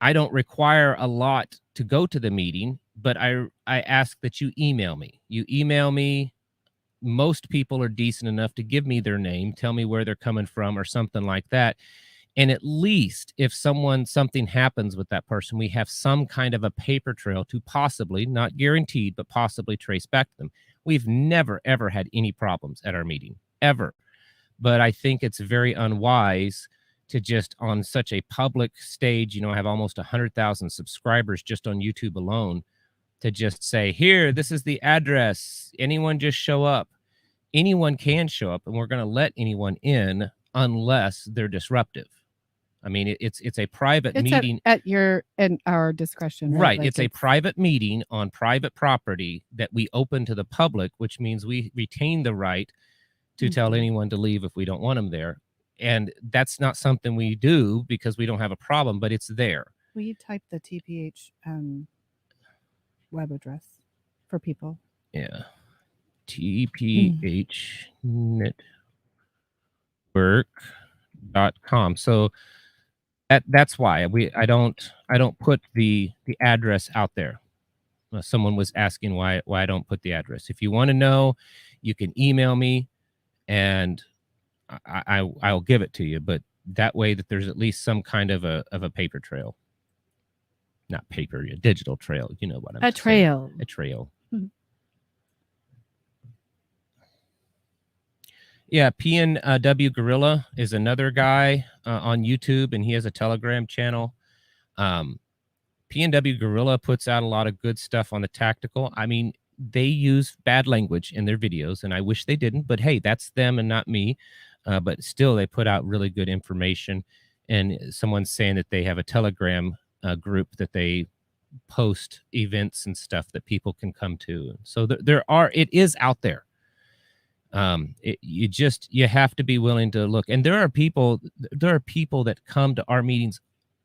I don't require a lot to go to the meeting, but I ask that you email me. You email me. Most people are decent enough to give me their name, tell me where they're coming from or something like that. And at least if something happens with that person, we have some kind of a paper trail to possibly, not guaranteed, but possibly trace back to them. We've never, ever had any problems at our meeting, ever. But I think it's very unwise to just on such a public stage, I have almost 100,000 subscribers just on YouTube alone, to just say, here, this is the address. Anyone just show up. Anyone can show up, and we're going to let anyone in unless they're disruptive. I mean, it's a private meeting at our discretion, right? Like it's a private meeting on private property that we open to the public, which means we retain the right to tell anyone to leave if we don't want them there. And that's not something we do because we don't have a problem, but it's there. Will you type the TPH web address for people? Yeah. tphnetwork.com. So that's why I don't put the address out there. Someone was asking why I don't put the address. If you want to know, you can email me and I'll give it to you, but that way that there's at least some kind of a paper trail. Not paper, a digital trail. You know what I'm saying. A trail. Yeah, PNW Gorilla is another guy on YouTube, and he has a Telegram channel. PNW Gorilla puts out a lot of good stuff on the tactical. I mean, they use bad language in their videos, and I wish they didn't, but hey, that's them and not me. But still, they put out really good information. And someone's saying that they have a Telegram group that they post events and stuff that people can come to. So it is out there. You have to be willing to look. And there are people that come to our meetings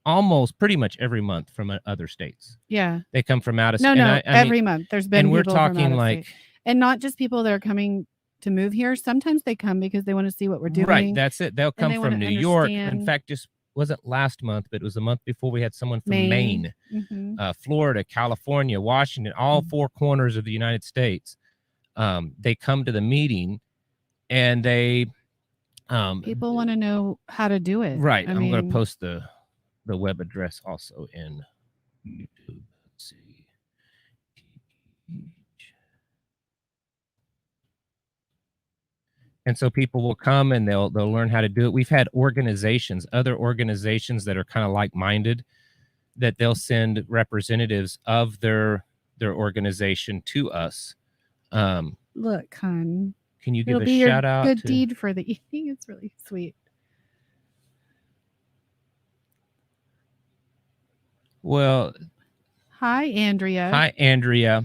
almost pretty much every month from other states. Yeah. They come from out of state. No, every month. There's been and we're talking like, and not just people that are coming to move here. Sometimes they come because they want to see what we're doing. Right. That's it. They'll come from New York. In fact, just wasn't last month, but it was a month before we had someone from Maine, Florida, California, Washington, all four corners of the United States. They come to the meeting and they people want to know how to do it. Right. I'm going to post the web address also in YouTube. Let's see. And so people will come and they'll learn how to do it. We've had other organizations that are kind of like-minded, that they'll send representatives of their organization to us. Look, hon. Can you give a shout out? Good deed for the evening. It's really sweet. Well, hi, Andrea. Hi, Andrea.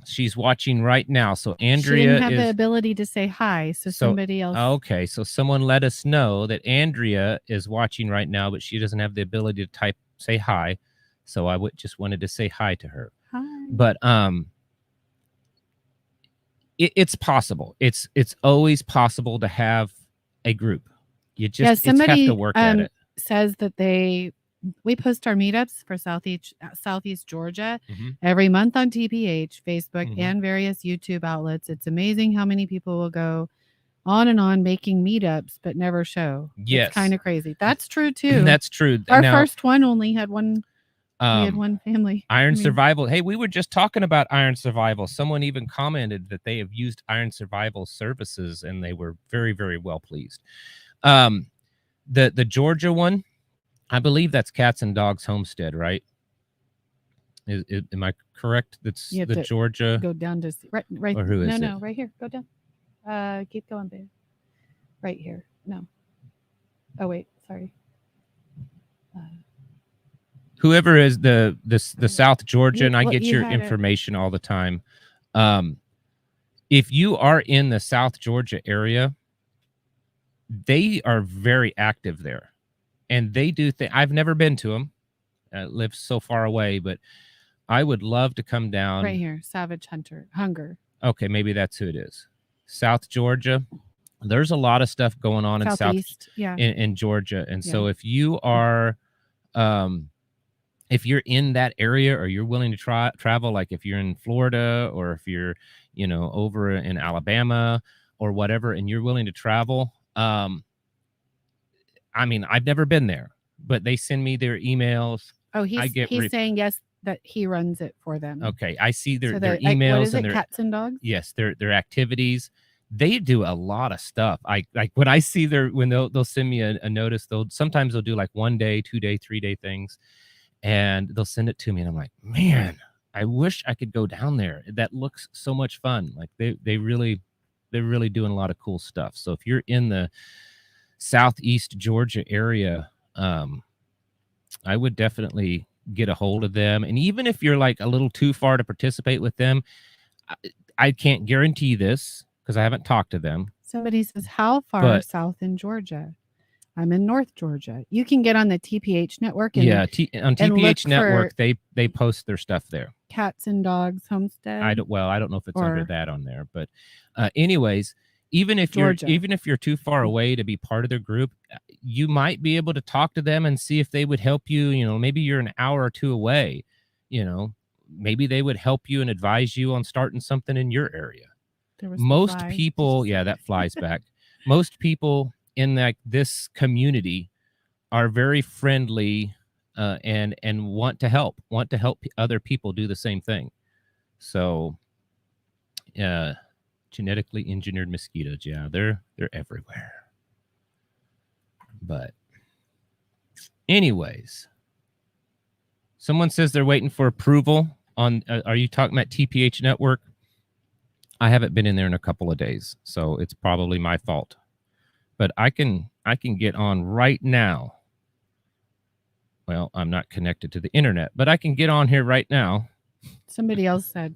She's watching right now. So Andrea she didn't have the ability to say hi, so somebody else. Okay, so someone let us know that Andrea is watching right now, but she doesn't have the ability to say hi. So I just wanted to say hi to her. Hi. But it's possible. It's always possible to have a group. You just have to work at it. Says that we post our meetups for Southeast Georgia every month on TPH, Facebook, and various YouTube outlets. It's amazing how many people will go on and on making meetups but never show. Yes. It's kind of crazy. That's true too. That's true. Our first one only had one. We had one family. Iron Survival. Hey, we were just talking about Iron Survival. Someone even commented that they have used Iron Survival services and they were very, very well pleased. The Georgia one, I believe that's Cats and Dogs Homestead, right? Am I correct? That's the Georgia. Go down to right. Or who is it? No, right here. Go down. Keep going, babe. Right here. No. Oh wait, sorry. Whoever is the South Georgia, and I get your information all the time. If you are in the South Georgia area, they are very active there. And they do things. I've never been to them. I live so far away, but I would love to come down. Right here, Savage Hunger. Okay, maybe that's who it is. South Georgia. There's a lot of stuff going on in Southeast, in Georgia. And so if you are if you're in that area or you're willing to travel, like if you're in Florida or if you're, over in Alabama or whatever, and you're willing to travel, I mean, I've never been there, but they send me their emails. Oh, he's saying yes, that he runs it for them. Okay, I see their emails what is and it, their cats and dogs. Yes, their activities. They do a lot of stuff. Like when I see when they'll send me a notice. Sometimes they'll do like 1 day, 2 day, 3 day things, and they'll send it to me, and I'm like, man, I wish I could go down there. That looks so much fun. Like they're really doing a lot of cool stuff. So if you're in the Southeast Georgia area, I would definitely get a hold of them. And even if you're like a little too far to participate with them, I can't guarantee this because I haven't talked to them. Somebody says, how far south in Georgia? I'm in North Georgia. You can get on the TPH network. On TPH network, they post their stuff there. Cats and Dogs Homestead. I don't know if it's under that on there, but anyways, even if you're too far away to be part of their group, you might be able to talk to them and see if they would help you. Maybe you're an hour or two away, maybe they would help you and advise you on starting something in your area. Most people, that flies back. Most people in this community are very friendly and want to help other people do the same thing. So genetically engineered mosquitoes, they're everywhere. But anyways, someone says they're waiting for approval on are you talking about TPH network? I haven't been in there in a couple of days, so it's probably my fault. But I can get on right now. Well, I'm not connected to the internet, but I can get on here right now. Somebody else said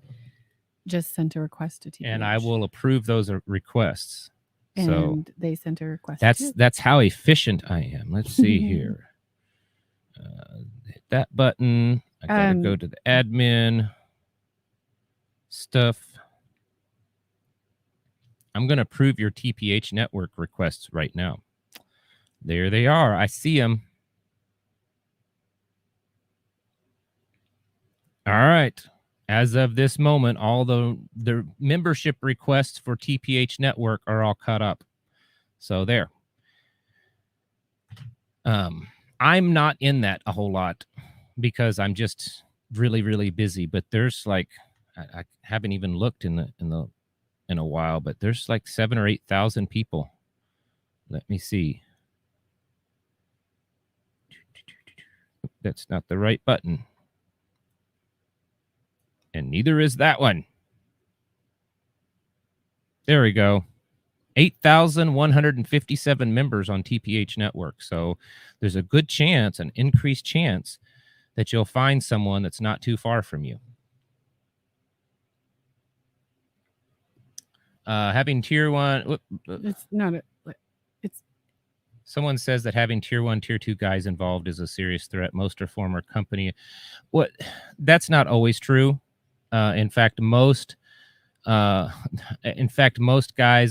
just sent a request to TPH. And I will approve those requests. And they sent a request. That's how efficient I am. Let's see here. Hit that button. I gotta go to the admin stuff. I'm going to approve your TPH network requests right now. There they are. I see them. All right. As of this moment, all the membership requests for TPH network are all caught up. So there. I'm not in that a whole lot because I'm just really, really busy. But there's like, I haven't even looked in a while, but there's like 7,000 or 8,000 people. Let me see. That's not the right button. And neither is that one. There we go. 8,157 members on TPH network. So there's a good chance, an increased chance, that you'll find someone that's not too far from you. Having tier 1, it's not it's someone says that having tier 1, tier 2 guys involved is a serious threat. Most are former company. That's not always true. In fact, most guys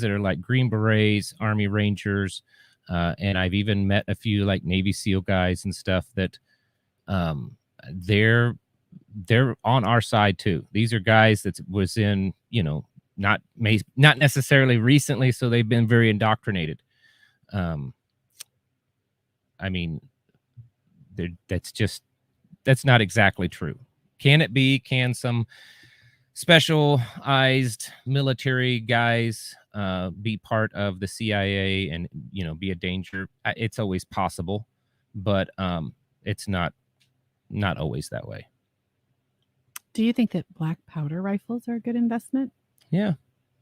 that are like Green Berets, Army Rangers, and I've even met a few like Navy SEAL guys and stuff that they're on our side too. These are guys that was in, not necessarily recently, so they've been very indoctrinated. I mean, that's not exactly true. Can it be? Can some specialized military guys be part of the CIA and be a danger? It's always possible, but it's not always that way. Do you think that black powder rifles are a good investment? Yeah,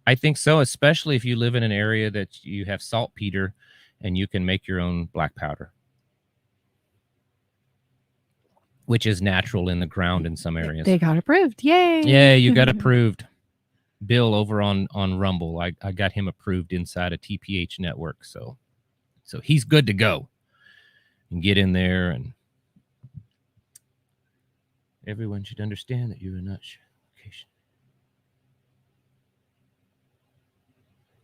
I think so, especially if you live in an area that you have saltpeter and you can make your own black powder, which is natural in the ground in some areas. They got approved. Yay. Yeah, you got approved. Bill over on Rumble, I got him approved inside a TPH network. So he's good to go and get in there. And everyone should understand that you are not sure location.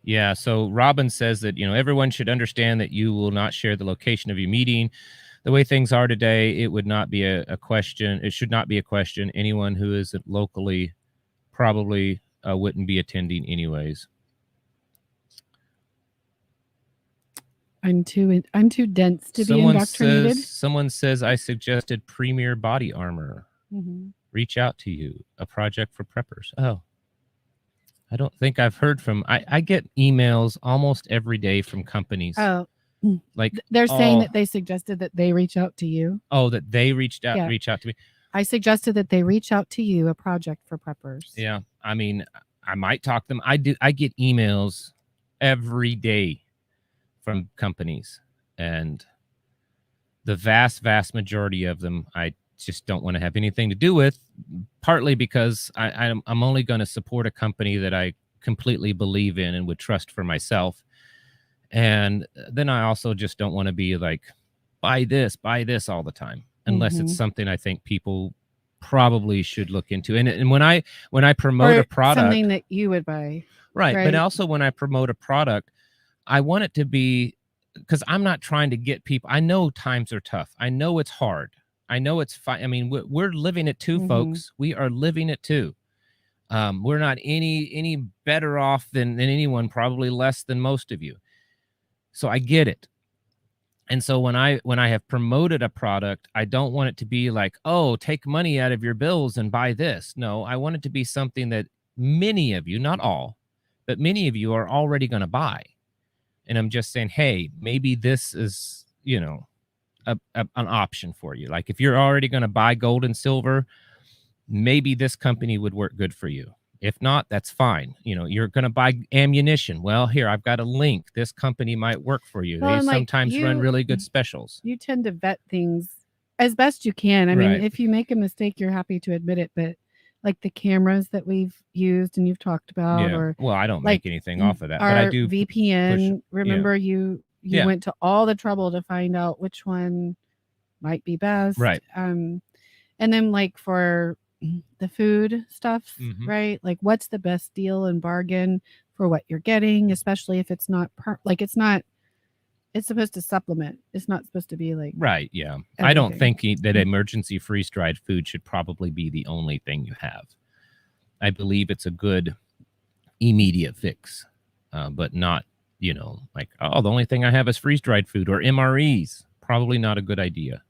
Yeah, so Robin says that, everyone should understand that you will not share the location of your meeting. the way things are today, it would not be a question. It should not be a question. Anyone who isn't locally probably wouldn't be attending anyways. I'm too dense to be indoctrinated. Someone says I suggested Premier Body Armor. Mm-hmm. Reach out to you. A project for preppers. Oh, I don't think I've heard from. I get emails almost every day from companies. Oh, like they're saying that they suggested that they reach out to you. Oh, that they reach out to me. I suggested that they reach out to you. A project for preppers. Yeah, I mean, I might talk to them. I get emails every day from companies, and the vast majority of them I just don't want to have anything to do with, partly because I'm only going to support a company that I completely believe in and would trust for myself. And then I also just don't want to be like, buy this all the time, unless it's something I think people probably should look into. And when I promote a product, something that you would buy, right? But also when I promote a product, I want it to be, because I'm not trying to get people. I know times are tough. I know it's hard. I know it's fine. I mean, we're living it too, folks. We are living it too. We're not any better off than anyone, probably less than most of you. So I get it. And so when I have promoted a product, I don't want it to be like, oh, take money out of your bills and buy this. No, I want it to be something that many of you, not all, but many of you are already going to buy. And I'm just saying, hey, maybe this is, an option for you. Like if you're already going to buy gold and silver, maybe this company would work good for you. If not, that's fine. You're going to buy ammunition. Well, here, I've got a link. This company might work for you. They sometimes run really good specials. You tend to vet things as best you can. I mean, if you make a mistake, you're happy to admit it. But like the cameras that we've used and you've talked about, or well, I don't make anything off of that, but I do VPN. Remember, you went to all the trouble to find out which one might be best, right? And then like for the food stuff, right? Like what's the best deal and bargain for what you're getting, especially if it's not it's supposed to supplement. It's not supposed to be like right. Yeah, everything. I don't think that emergency freeze-dried food should probably be the only thing you have. I believe it's a good immediate fix, but not, like, oh, the only thing I have is freeze-dried food or MREs. Probably not a good idea.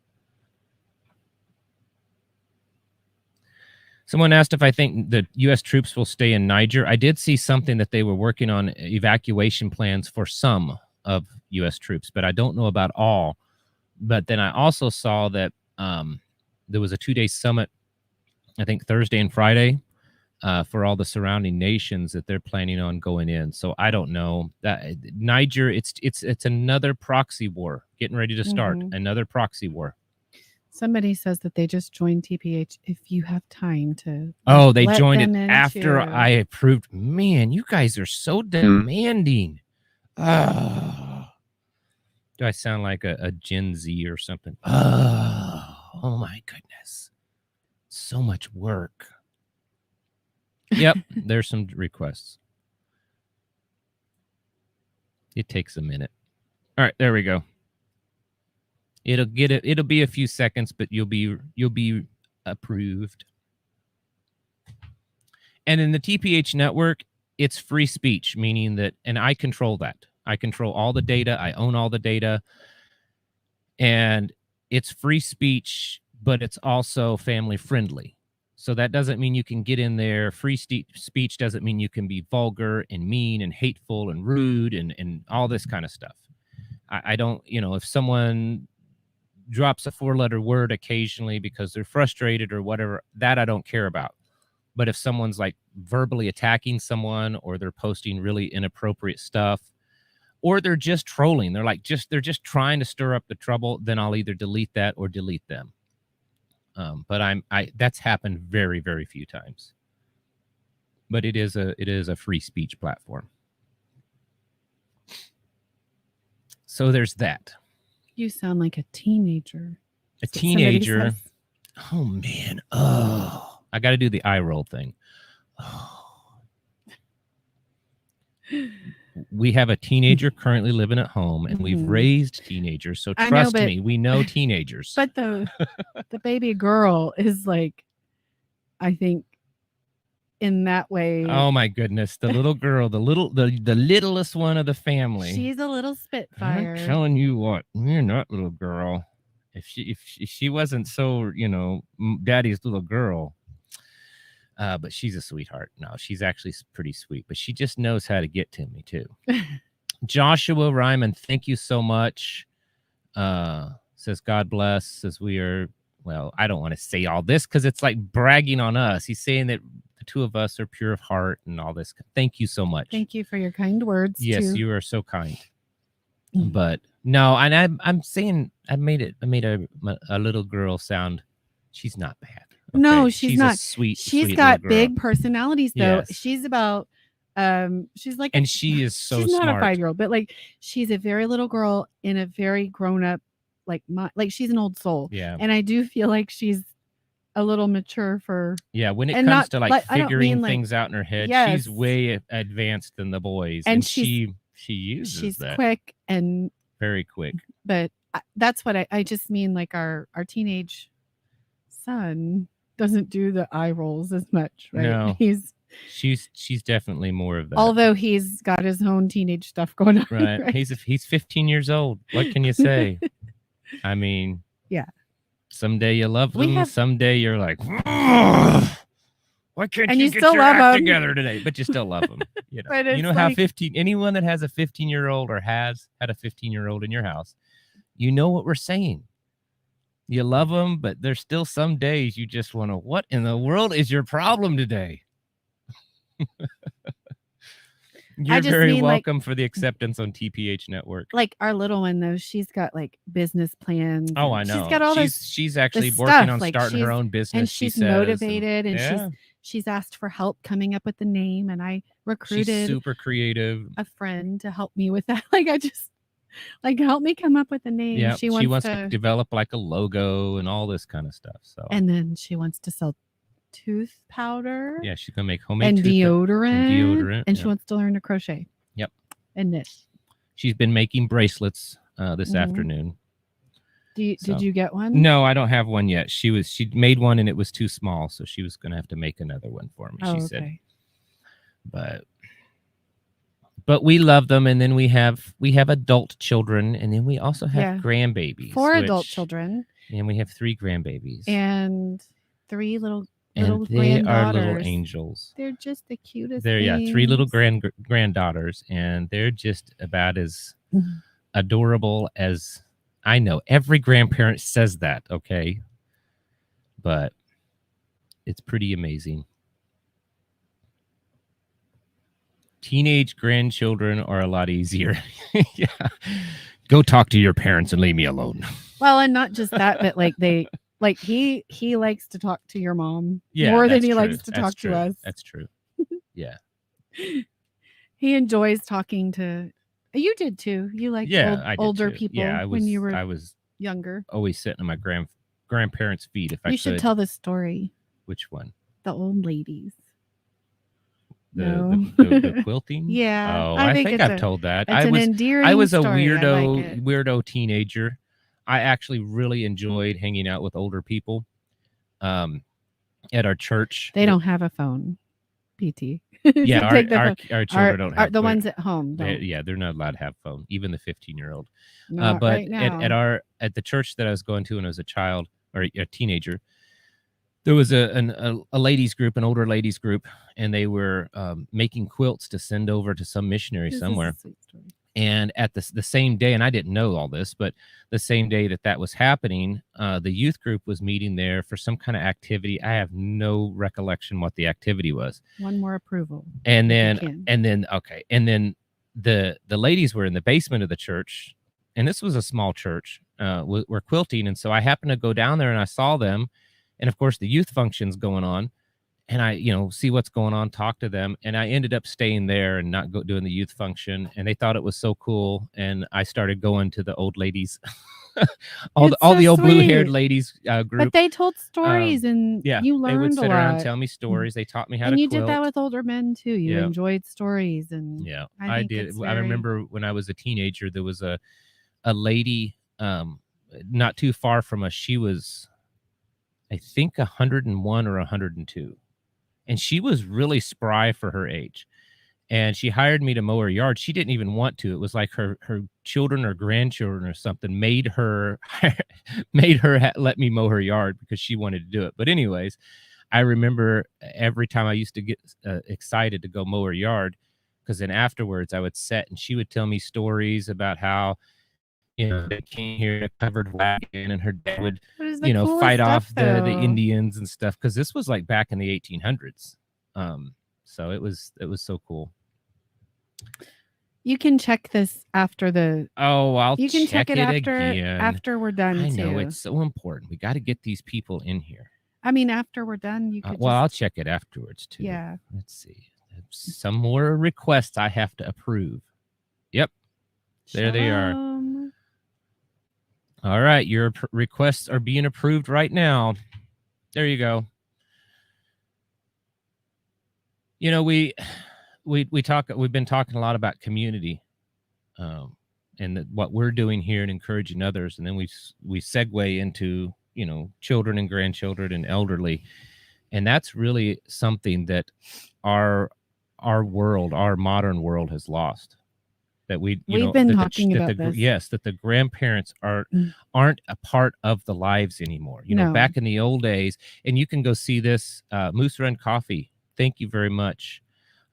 Someone asked if I think the U.S. troops will stay in Niger. I did see something that they were working on evacuation plans for some of U.S. troops, but I don't know about all. But then I also saw that there was a 2-day summit, I think Thursday and Friday, for all the surrounding nations that they're planning on going in. So I don't know. Niger, it's another proxy war getting ready to start. Another proxy war. Somebody says that they just joined TPH if you have time to. Oh, they joined it after I approved. Man, you guys are so demanding. Do I sound like a Gen Z or something? Oh my goodness. So much work. Yep, there's some requests. It takes a minute. All right, there we go. It'll be a few seconds, but you'll be approved. And in the TPH network, it's free speech, meaning that, and I control that. I control all the data. I own all the data. And it's free speech, but it's also family friendly. So that doesn't mean you can get in there. Free speech doesn't mean you can be vulgar and mean and hateful and rude and all this kind of stuff. I don't, if someone drops a 4-letter word occasionally because they're frustrated or whatever, that I don't care about. But if someone's like verbally attacking someone, or they're posting really inappropriate stuff, or they're just trolling, they're just trying to stir up the trouble, then I'll either delete that or delete them. But that's happened very, very few times. But it is a free speech platform. So there's that. You sound like a teenager. A teenager. Oh man. Oh, I got to do the eye roll thing. Oh. we have a teenager currently living at home, and we've raised teenagers. So trust me, we know teenagers. But the baby girl is like, I think, in that way. Oh my goodness, the little girl, the littlest one of the family. She's a little spitfire. I'm telling you what, you're not little girl. If she wasn't so, daddy's little girl. But she's a sweetheart. No, she's actually pretty sweet, but she just knows how to get to me too. Joshua Ryman, thank you so much. Says God bless. Says we are, well, I don't want to say all this because it's like bragging on us. He's saying that the two of us are pure of heart and all this. Thank you so much. Thank you for your kind words. Yes, you are so kind. But no, and I'm saying I made a little girl sound. She's not bad. Okay? No, she's not. She's got big personalities though. Yes. She's about she's like, and she is so she's smart. not a 5-year-old, but like she's a very little girl in a very grown up, like she's an old soul. Yeah. And I do feel like she's a little mature for when it comes to like figuring things out in her head. Yes. She's way advanced than the boys, and she uses she's that. Quick and very quick. But that's what I just mean, like our teenage son doesn't do the eye rolls as much, right? No, she's definitely more of that. Although he's got his own teenage stuff going on. Right. He's 15 years old. What can you say? I mean, yeah. Someday you love them. Someday you're like, why can't you get your act together today? But you still love them. You know how anyone that has a 15-year-old or has had a 15-year-old in your house, you know what we're saying. You love them, but there's still some days you just want to, what in the world is your problem today? You're very welcome for the acceptance on TPH Network. Like our little one, though, she's got like business plans. Oh, I know. She's got all this. She's actually working on starting her own business. And she's motivated, and she's asked for help coming up with the name. And I recruited. She's super creative. A friend to help me with that. Help me come up with a name. Yeah, she wants to develop like a logo and all this kind of stuff. So, and then she wants to sell tooth powder. Yeah, she's gonna make homemade and deodorant. And she wants to learn to crochet. Yep. And knit. She's been making bracelets this afternoon. Did you get one? No, I don't have one yet. She made one and it was too small, so she was gonna have to make another one for me. She said. But we love them, and then we have adult children, and then we also have grandbabies. 4 adult children. And we have 3 grandbabies. And 3 little they are little angels. They're just the cutest. 3 little granddaughters, and they're just about as adorable as I know. Every grandparent says that, okay? But it's pretty amazing. Teenage grandchildren are a lot easier. Yeah. Go talk to your parents and leave me alone. Well, and not just that, but he likes to talk to your mom more than he likes to talk to us. That's true. Yeah. He enjoys talking to you did too. You like older people when you were younger. Always sitting on my grandparents' feet if I could. You should tell this story. Which one? The old ladies. The quilting? Yeah. Oh, I think I've told that. I was a weirdo teenager. I actually really enjoyed hanging out with older people at our church. They don't have a phone, PT. Yeah, our children don't have the ones at home. They're not allowed to have phone, even the 15-year-old. But right now. At the church that I was going to when I was a child or a teenager, there was a ladies group, an older ladies group, and they were making quilts to send over to some missionary somewhere. And at the same day, and I didn't know all this, but the same day that was happening, the youth group was meeting there for some kind of activity. I have no recollection what the activity was. One more approval. And then the ladies were in the basement of the church, and this was a small church. We're quilting, and so I happened to go down there and I saw them. And of course, the youth function's going on, and I, see what's going on, talk to them. And I ended up staying there and not doing the youth function. And they thought it was so cool. And I started going to the old ladies all It's the so old blue-haired sweet. ladies But group. they told stories and Yeah, you they would learned a sit around and lot. tell me stories. They taught me how And to you quilt. did that with older men too. You Yeah. enjoyed stories, and Yeah, I I think did. it's I very remember when I was a teenager, there was a lady not too far from us. She was, I think, 101 or 102, and she was really spry for her age. And she hired me to mow her yard. She didn't even want to. It was like her children or grandchildren or something made her let me mow her yard because she wanted to do it. But anyways, I remember every time I used to get excited to go mow her yard, because then afterwards I would sit and she would tell me stories about how, they came here in a covered wagon and her dad would, fight off the Indians and stuff. Because this was like back in the 1800s. So it was so cool. You can check this after the. You can check it again after we're done. I know too. it's so important. We got to get these people in here. I mean, after we're done, you could. I'll check it afterwards too. Yeah. Let's see. Some more requests I have to approve. Yep. There they are. All right. Your requests are being approved right now. There you go. We've been talking a lot about community, and what we're doing here and encouraging others. And then we segue into, children and grandchildren and elderly. And that's really something that our world, our modern world has lost. That we've been talking about this. Yes, that the grandparents aren't a part of the lives anymore. Back in the old days, and you can go see this, Moose Run Coffee. Thank you very much.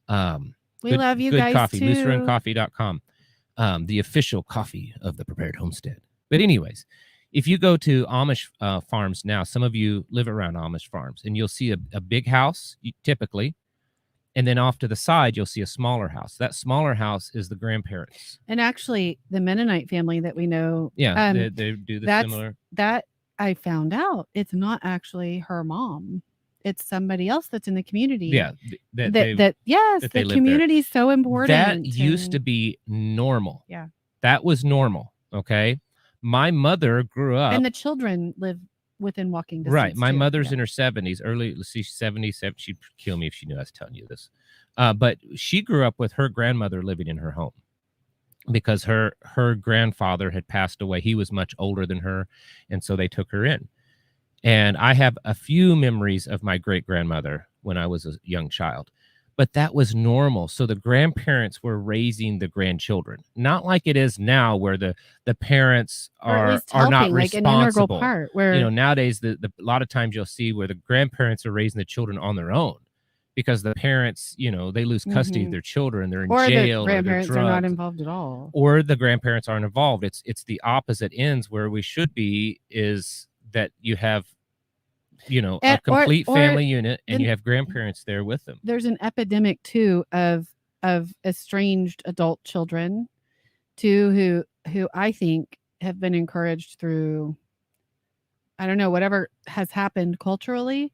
We love you guys coffee, too. mooseruncoffee.com, the official coffee of the Prepared Homestead. But anyways, if you go to Amish farms now, some of you live around Amish farms, and you'll see a big house, typically, and then off to the side, you'll see a smaller house. That smaller house is the grandparents. And actually, the Mennonite family that we know, they do the similar. That I found out, it's not actually her mom. It's somebody else that's in the community. Yeah, the community is so important. That used to be normal. Yeah, that was normal. Okay, my mother grew up, and the children live within walking distance. Right, my mother's in her 70s, let's see, 77. She'd kill me if she knew I was telling you this. But she grew up with her grandmother living in her home because her grandfather had passed away. He was much older than her, and so they took her in. And I have a few memories of my great-grandmother when I was a young child, but that was normal. So the grandparents were raising the grandchildren, not like it is now where the parents are not responsible. Like an integral part where, nowadays, a lot of times you'll see where the grandparents are raising the children on their own because the parents, they lose custody of their children. They're in jail. Or the grandparents are not involved at all. Or the grandparents aren't involved. It's the opposite ends where we should be, is that you have a complete family unit, and you have grandparents there with them. There's an epidemic too of estranged adult children too, who I think have been encouraged through, I don't know, whatever has happened culturally,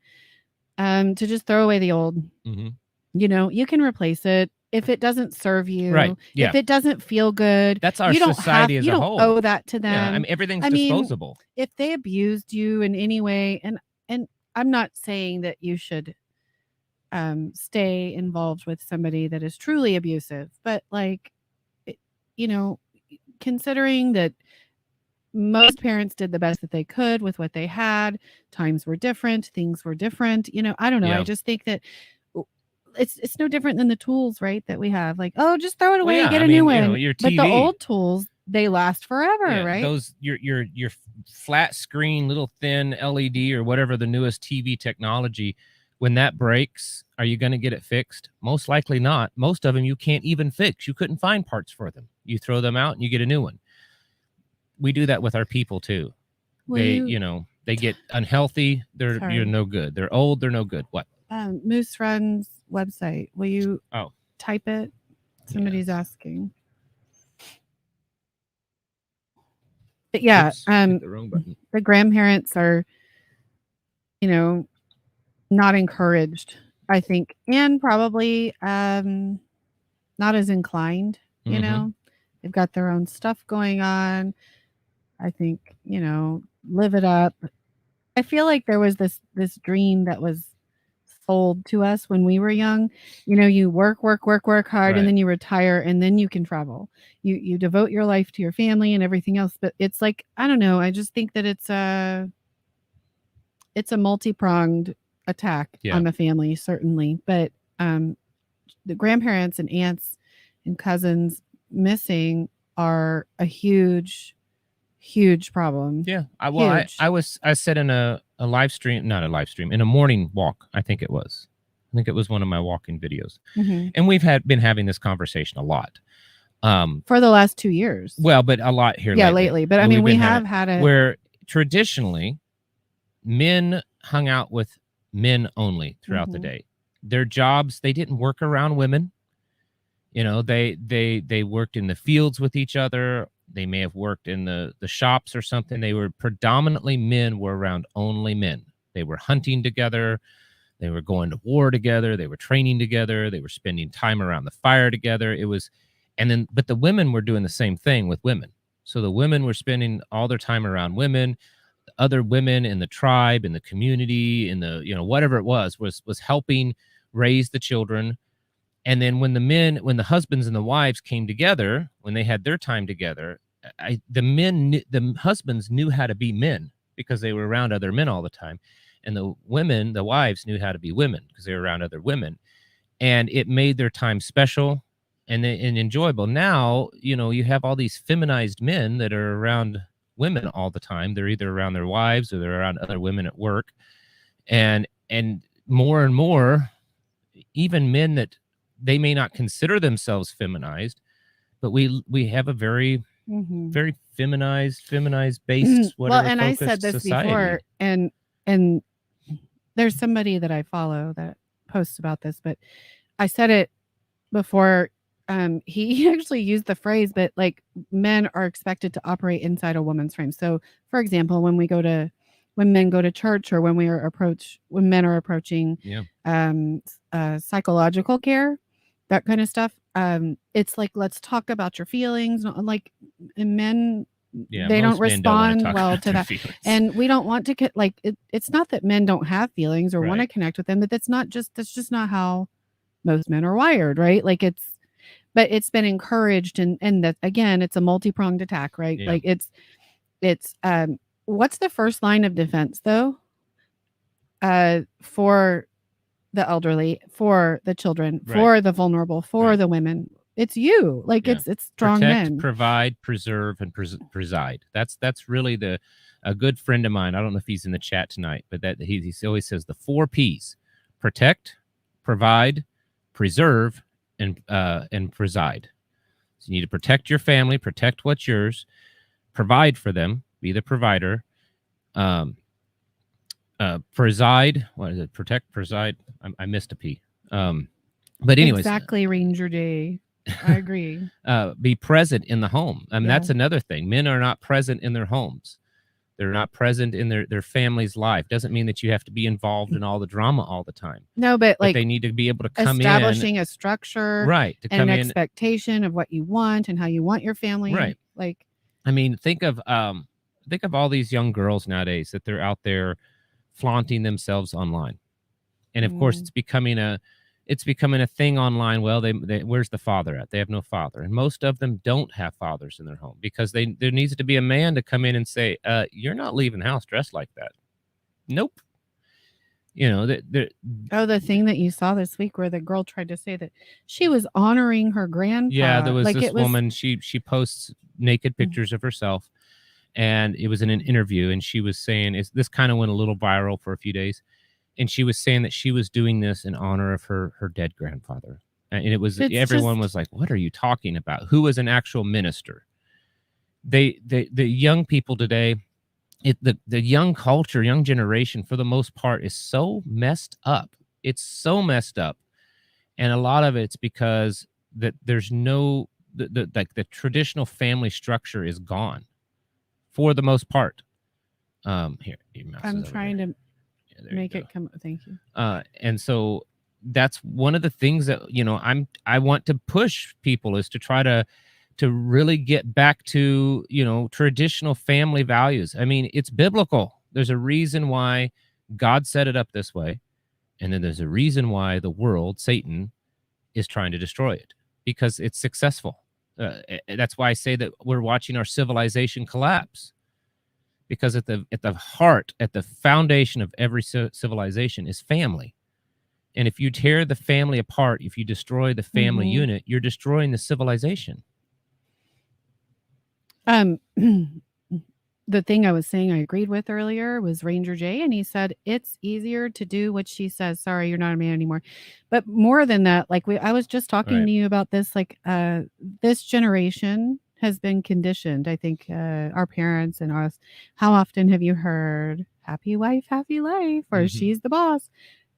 to just throw away the old. Mm-hmm. You can replace it if it doesn't serve you. Right. Yeah. If it doesn't feel good. That's our society as a whole. You don't owe that to them. Yeah, I mean, everything's disposable. If they abused you in any way, and I'm not saying that you should stay involved with somebody that is truly abusive, but considering that most parents did the best that they could with what they had, times were different, things were different. I don't know. Yeah. I just think that it's no different than the tools, right, that we have. Like, oh, just throw it away, get a new one. Your TV. But the old tools, they last forever, right? Those your flat screen, little thin LED or whatever the newest TV technology, when that breaks, are you going to get it fixed? Most likely not. Most of them you can't even fix. You couldn't find parts for them. You throw them out and you get a new one. We do that with our people too. They get unhealthy. You're no good. They're old. They're no good. What? Moose Run's website. Will you type it? Somebody's asking. But yeah, Oops, hit the wrong button. The grandparents are, not encouraged, I think, and probably not as inclined. They've got their own stuff going on. I think, live it up. I feel like there was this dream that was sold to us when we were young. You work hard, and Right. then you retire, and then you can travel. You devote your life to your family and everything else. But it's like, I don't know. I just think that it's a multi-pronged attack on the family, certainly. But the grandparents and aunts and cousins missing are a huge problem. Yeah. I said in a live stream, not a live stream, in a morning walk, I think it was one of my walking videos. Mm-hmm. And we've been having this conversation a lot. For the last 2 years. Well, but a lot here lately. But I mean, we have had it where traditionally men hung out with men only throughout the day. Their jobs, they didn't work around women. They worked in the fields with each other. They may have worked in the shops or something. They were predominantly men were around only men. They were hunting together. They were going to war together. They were training together. They were spending time around the fire together. But the women were doing the same thing with women. So the women were spending all their time around women. The other women in the tribe, in the community, in the, whatever it was helping raise the children. And then when the husbands and the wives came together, when they had their time together, the husbands knew how to be men because they were around other men all the time. And the wives knew how to be women because they were around other women. And it made their time special and enjoyable. Now, you have all these feminized men that are around women all the time. They're either around their wives or they're around other women at work. And more and more, even men that they may not consider themselves feminized, but we have a very, very feminized based, whatever. Well, and I said this society. before, and there's somebody that I follow that posts about this, but I said it before. He actually used the phrase, but like men are expected to operate inside a woman's frame. So, for example, when men go to church, or when men are approaching psychological care, that kind of stuff. It's like, let's talk about your feelings. Like, men, they don't respond well to that. Feelings. And we don't want to it's not that men don't have feelings or want to connect with them, but that's just not how most men are wired, right? Like but it's been encouraged, and that, again, it's a multi-pronged attack, right? Yeah. Like it's what's the first line of defense though? For the elderly, for the children, for the vulnerable, for the women. It's you. Like it's strong Protect, men. provide, preserve, and preside. That's really a good friend of mine. I don't know if he's in the chat tonight, but that he always says the 4 P's: protect, provide, preserve, and preside. So you need to protect your family, protect what's yours, provide for them, be the provider, preside. What is it? Protect, preside. I missed a P. But anyways, exactly, Ranger Day. I agree. Be present in the home. I mean, that's another thing. Men are not present in their homes. They're not present in their family's life. Doesn't mean that you have to be involved in all the drama all the time. No, but like they need to be able to come establishing a structure, right? To come and an in, expectation of what you want and how you want your family, right? Like, I mean, think of all these young girls nowadays that they're out there flaunting themselves online, and of course, it's becoming a thing online. Well, they where's the father at? They have no father, and most of them don't have fathers in their home because there needs to be a man to come in and say, "You're not leaving the house dressed like that." Nope. the thing that you saw this week where the girl tried to say that she was honoring her grandpa. Yeah, there was this woman. She posts naked pictures of herself, and it was in an interview, and she was saying, this kind of went a little viral for a few days. And she was saying that she was doing this in honor of her dead grandfather. And it was, everyone was like, what are you talking about? Who was an actual minister? The young people today, the young culture, young generation, for the most part, is so messed up. It's so messed up. And a lot of it's because that there's no, the traditional family structure is gone for the most part. Here, I'm trying to make it come. Thank you. And so that's one of the things that I want to push people is to try to to really get back to, traditional family values. I mean, it's biblical. There's a reason why God set it up this way. And then there's a reason why the world, Satan, is trying to destroy it, because it's successful. That's why I say that we're watching our civilization collapse, because at the heart, at the foundation of every civilization is family. And if you tear the family apart, if you destroy the family unit, you're destroying the civilization. The thing I was saying I agreed with earlier was Ranger J, and he said it's easier to do what she says. Sorry, you're not a man anymore. But more than that, like I was just talking to you about this, like this generation has been conditioned. I think our parents and us. How often have you heard "happy wife, happy life" or "she's the boss"?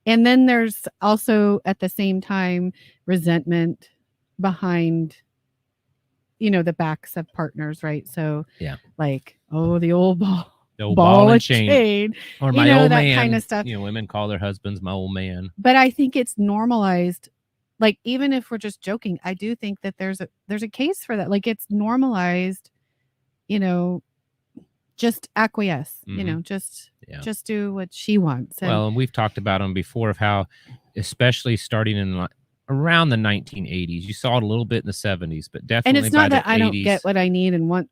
And then there's also at the same time resentment behind, the backs of partners, right? So like, oh, the old ball and chain, or my old that man, kind of stuff. Women call their husbands my old man. But I think it's normalized. Like, even if we're just joking, I do think that there's a case for that. Like, it's normalized, just acquiesce, just do what she wants. And we've talked about them before, of how, especially starting in around the 1980s, you saw it a little bit in the 70s, but definitely. And it's not that I 80s, don't get what I need and want,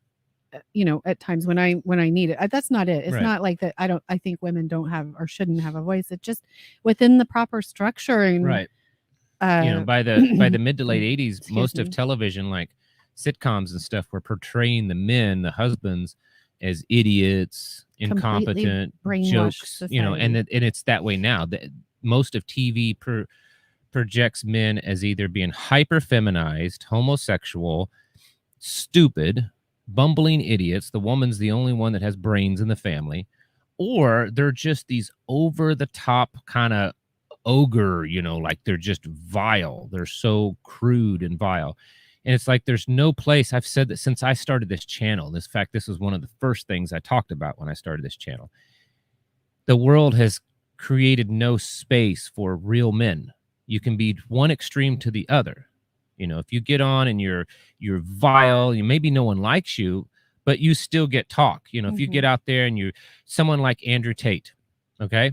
at times when I need it. That's not it. It's not like that. I think women don't have or shouldn't have a voice. It's just within the proper structure. And right. By the mid to late 80s, most of television, like sitcoms and stuff, were portraying the men, the husbands, as idiots, incompetent, jokes, and it's that way now. Most of TV projects men as either being hyper feminized, homosexual, stupid, bumbling idiots. The woman's the only one that has brains in the family, or they're just these over the top kind of ogre, like they're just vile. They're so crude and vile. And it's like there's no place. I've said that since I started this channel. In fact, this was one of the first things I talked about when I started this channel. The world has created no space for real men. You can be one extreme to the other. If you get on and you're vile, maybe no one likes you, but you still get talk. If you get out there and you're someone like Andrew Tate, okay,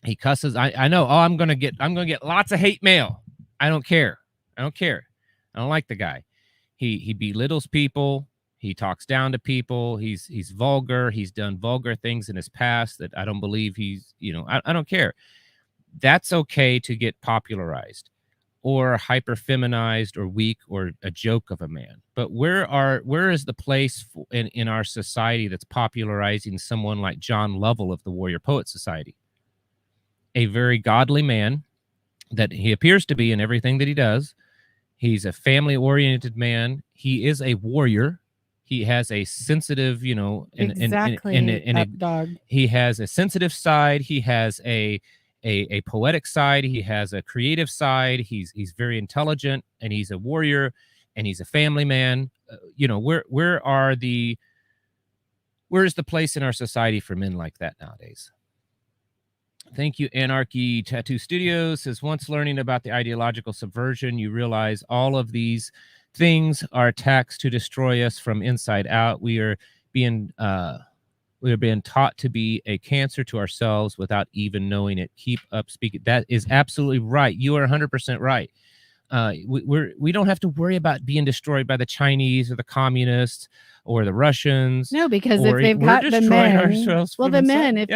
he cusses. I know. Oh, I'm gonna get lots of hate mail. I don't care. I don't like the guy. He belittles people. He talks down to people. He's vulgar. He's done vulgar things in his past that I don't believe he's. I don't care. That's okay to get popularized or hyper feminized or weak or a joke of a man. But where is the place in our society that's popularizing someone like John Lovell of the Warrior Poet Society? A very godly man that he appears to be in everything that he does. He's a family-oriented man. He is a warrior. He has a sensitive, dog. He has a sensitive side. He has a poetic side. He has a creative side. He's very intelligent, and he's a warrior, and he's a family man. Where is the place in our society for men like that nowadays? Thank you, Anarchy Tattoo Studios. Says, once learning about the ideological subversion, you realize all of these things are attacks to destroy us from inside out. We are being taught to be a cancer to ourselves without even knowing it. Keep up speaking. That is absolutely right. You are 100% right. We don't have to worry about being destroyed by the Chinese or the communists or the Russians. No, because if they've got the men, the men,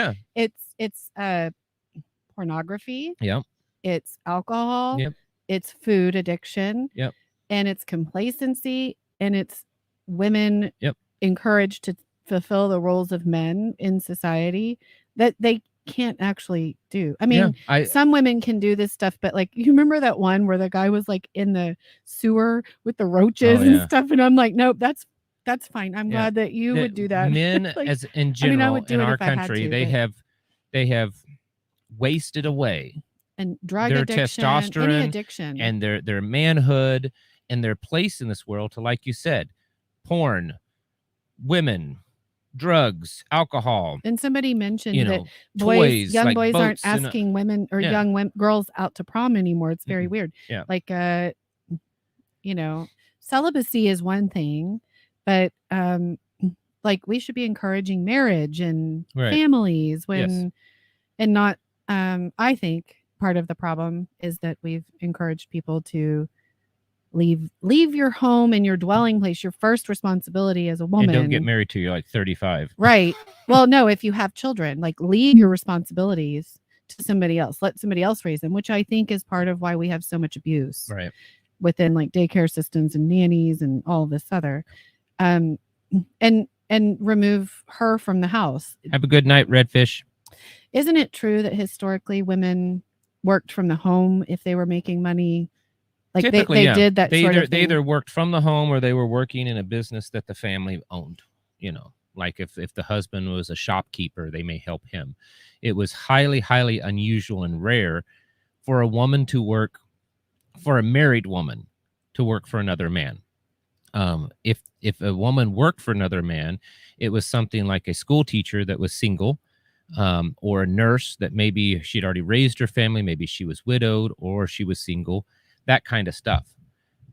it's pornography. Yep. It's alcohol. Yep. It's food addiction. Yep. And it's complacency, and it's women Yep. encouraged to fulfill the roles of men in society that they can't actually do. I mean, some women can do this stuff, but like, you remember that one where the guy was like in the sewer with the roaches and stuff, and I'm like, nope, that's fine. I'm glad that you would do that. Men, like, as in general, I would do in it our if I had country, to, they have wasted away and drug their addiction, testosterone, any addiction, and their manhood and their place in this world to, like you said, porn, women, drugs, alcohol. And somebody mentioned that toys, young like boys aren't boats and, asking women or young girls out to prom anymore. It's very weird. Yeah. Like, celibacy is one thing, but like we should be encouraging marriage and families when and not I think part of the problem is that we've encouraged people to leave your home and your dwelling place, your first responsibility as a woman. And don't get married till you're like 35. Right. Well, no, if you have children, like leave your responsibilities to somebody else. Let somebody else raise them, which I think is part of why we have so much abuse. Right. Within like daycare systems and nannies and all this other. And remove her from the house. Have a good night, Redfish. Isn't it true that historically women worked from the home if they were making money? Like they did that sort of thing. They either worked from the home or they were working in a business that the family owned. You know, like if the husband was a shopkeeper, they may help him. It was highly, highly unusual and rare for a woman to work, for a married woman to work for another man. If a woman worked for another man, it was something like a school teacher that was single, or a nurse that maybe she'd already raised her family, maybe she was widowed or she was single. That kind of stuff.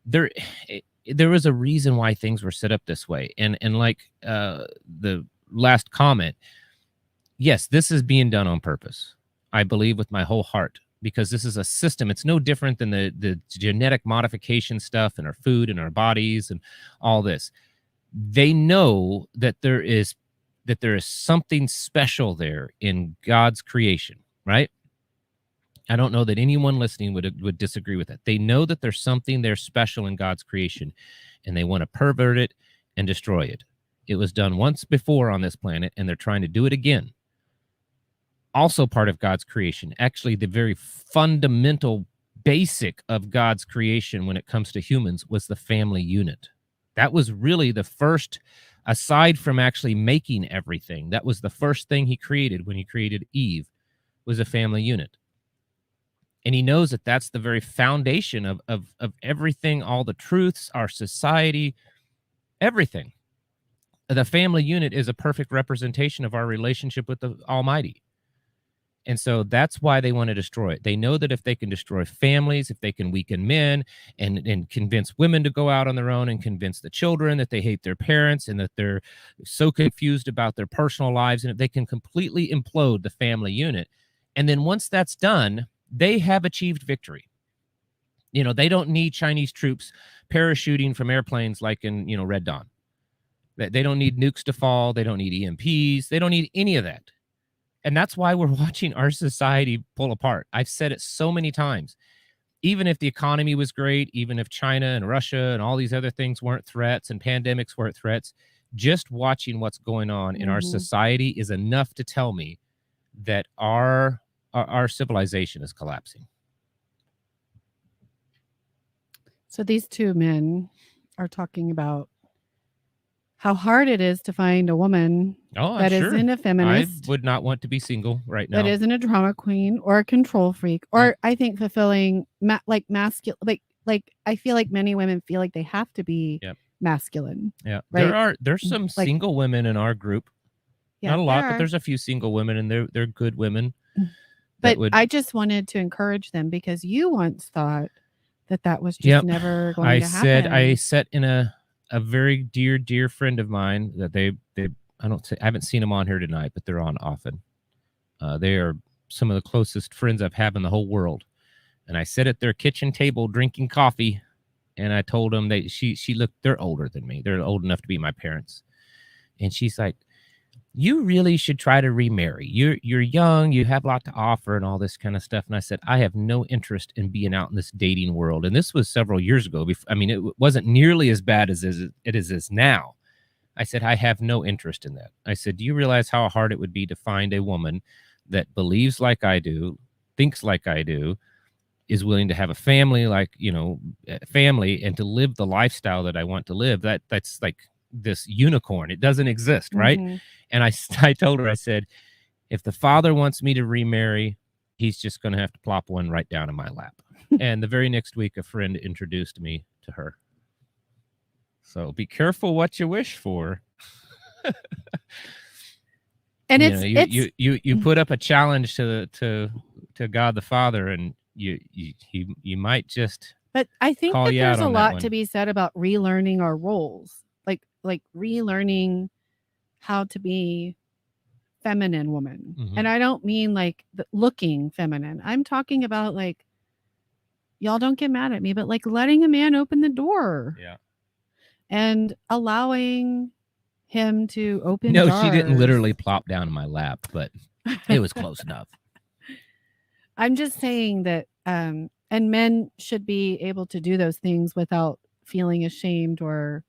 There was a reason why things were set up this way. And like the last comment, yes, this is being done on purpose. I believe with my whole heart, because this is a system. It's no different than the genetic modification stuff in our food and our bodies and all this. They know that there is something special there in God's creation, right? I don't know that anyone listening would disagree with that. They know that there's something there special in God's creation, and they want to pervert it and destroy it. It was done once before on this planet, and they're trying to do it again. Also part of God's creation, actually the very fundamental basic of God's creation when it comes to humans was the family unit. That was really the first, aside from actually making everything, that was the first thing he created when he created Eve, was a family unit. And he knows that that's the very foundation of everything, all the truths, our society, everything. The family unit is a perfect representation of our relationship with the Almighty. And so that's why they want to destroy it. They know that if they can destroy families, if they can weaken men and convince women to go out on their own and convince the children that they hate their parents and that they're so confused about their personal lives, and if they can completely implode the family unit. And then once that's done, they have achieved victory. You know, they don't need Chinese troops parachuting from airplanes like in, Red Dawn. They don't need nukes to fall. They don't need EMPs. They don't need any of that. And that's why we're watching our society pull apart. I've said it so many times. Even if the economy was great, even if China and Russia and all these other things weren't threats and pandemics weren't threats, just watching what's going on in our society is enough to tell me that our civilization is collapsing. So these two men are talking about how hard it is to find a woman that isn't a feminist. I would not want to be single right now. That isn't a drama queen or a control freak, or I think fulfilling masculine. Like I feel like many women feel like they have to be masculine. Yeah, right? There's some single women in our group. Yeah, not a lot, but there's a few single women, and they're good women. But I just wanted to encourage them, because you once thought that was just never going to happen. I sat in a very dear friend of mine that I haven't seen them on here tonight, but they're on often. They are some of the closest friends I've had in the whole world. And I sat at their kitchen table drinking coffee, and I told them she looked, they're older than me. They're old enough to be my parents. And she's like, you really should try to remarry. You're young, you have a lot to offer and all this kind of stuff. And I said, I have no interest in being out in this dating world. And this was several years ago. I mean, it wasn't nearly as bad as it is now. I said, I have no interest in that. I said, do you realize how hard it would be to find a woman that believes like I do, thinks like I do, is willing to have a family, family, and to live the lifestyle that I want to live? That's like this unicorn. It doesn't exist, right? And I told her, I said, if the Father wants me to remarry, he's just going to have to plop one right down in my lap. And the very next week, a friend introduced me to her. So be careful what you wish for. And you put up a challenge to God the Father, and you might just But I think call that you out there's a on that lot one. to be said about relearning our roles, like relearning how to be feminine woman. And I don't mean like looking feminine. I'm talking about like, y'all don't get mad at me, but like letting a man open the door. Yeah. And allowing him to open No, jars. she didn't literally plop down in my lap, but it was close enough. I'm just saying that and men should be able to do those things without feeling ashamed or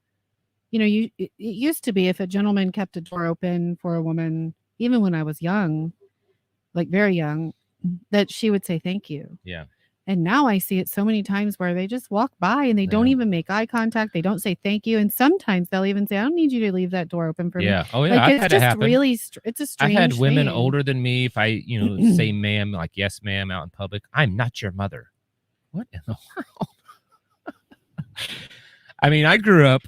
it used to be if a gentleman kept a door open for a woman, even when I was young, like very young, that she would say thank you. Yeah. And now I see it so many times where they just walk by and they don't even make eye contact. They don't say thank you. And sometimes they'll even say, I don't need you to leave that door open for me. Yeah. Oh, yeah. Like, I've it's had just it happen. really, it's a strange I've had women thing. older than me. If I, say ma'am, like, yes, ma'am, out in public, I'm not your mother. What in the world? I mean, I grew up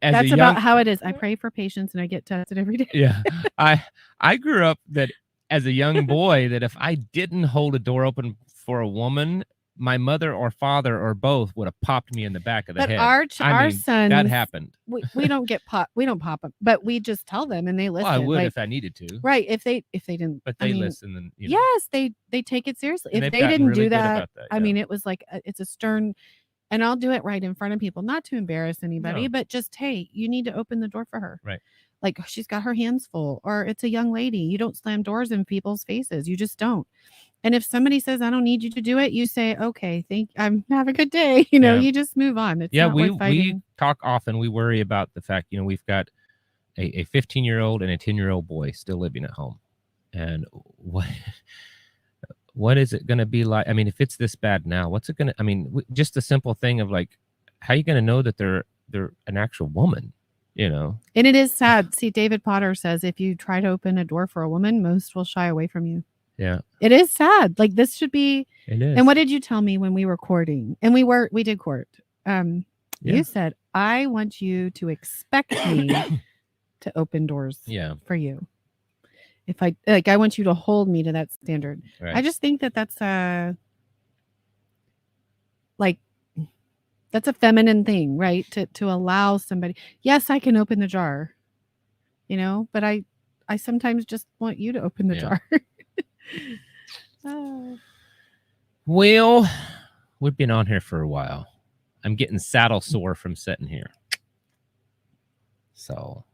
as That's about how it is. I pray for patience and I get tested every day. Yeah. I grew up that as a young boy, that if I didn't hold a door open for a woman, my mother or father or both would have popped me in the back of the head. Our sons, that happened. We don't get we don't pop them, but we just tell them and they listen. Well, I would if I needed to. Right. If they didn't, but they listen. And, yes, they take it seriously. If they didn't really do that, yeah. I mean, it was like, it's a stern, and I'll do it right in front of people, not to embarrass anybody, but just, hey, you need to open the door for her. Right. Like, she's got her hands full, or it's a young lady. You don't slam doors in people's faces. You just don't. And if somebody says, I don't need you to do it, you say, okay, have a good day. You just move on. It's not worth fighting. We talk often. We worry about the fact, we've got a 15-year-old and a 10-year-old boy still living at home. And what is it going to be like? I mean, if it's this bad now, what's it going to, just the simple thing of like, how are you going to know that they're an actual woman, And it is sad. See, David Potter says, if you try to open a door for a woman, most will shy away from you. Yeah. It is sad. Like, this should be. It is. And what did you tell me when we were courting? And we did court. You said, I want you to expect me to open doors for you. If I want you to hold me to that standard. Right. I just think that that's a feminine thing, right? To allow somebody. Yes, I can open the jar, but I sometimes just want you to open the jar. Well, we've been on here for a while. I'm getting saddle sore from sitting here. So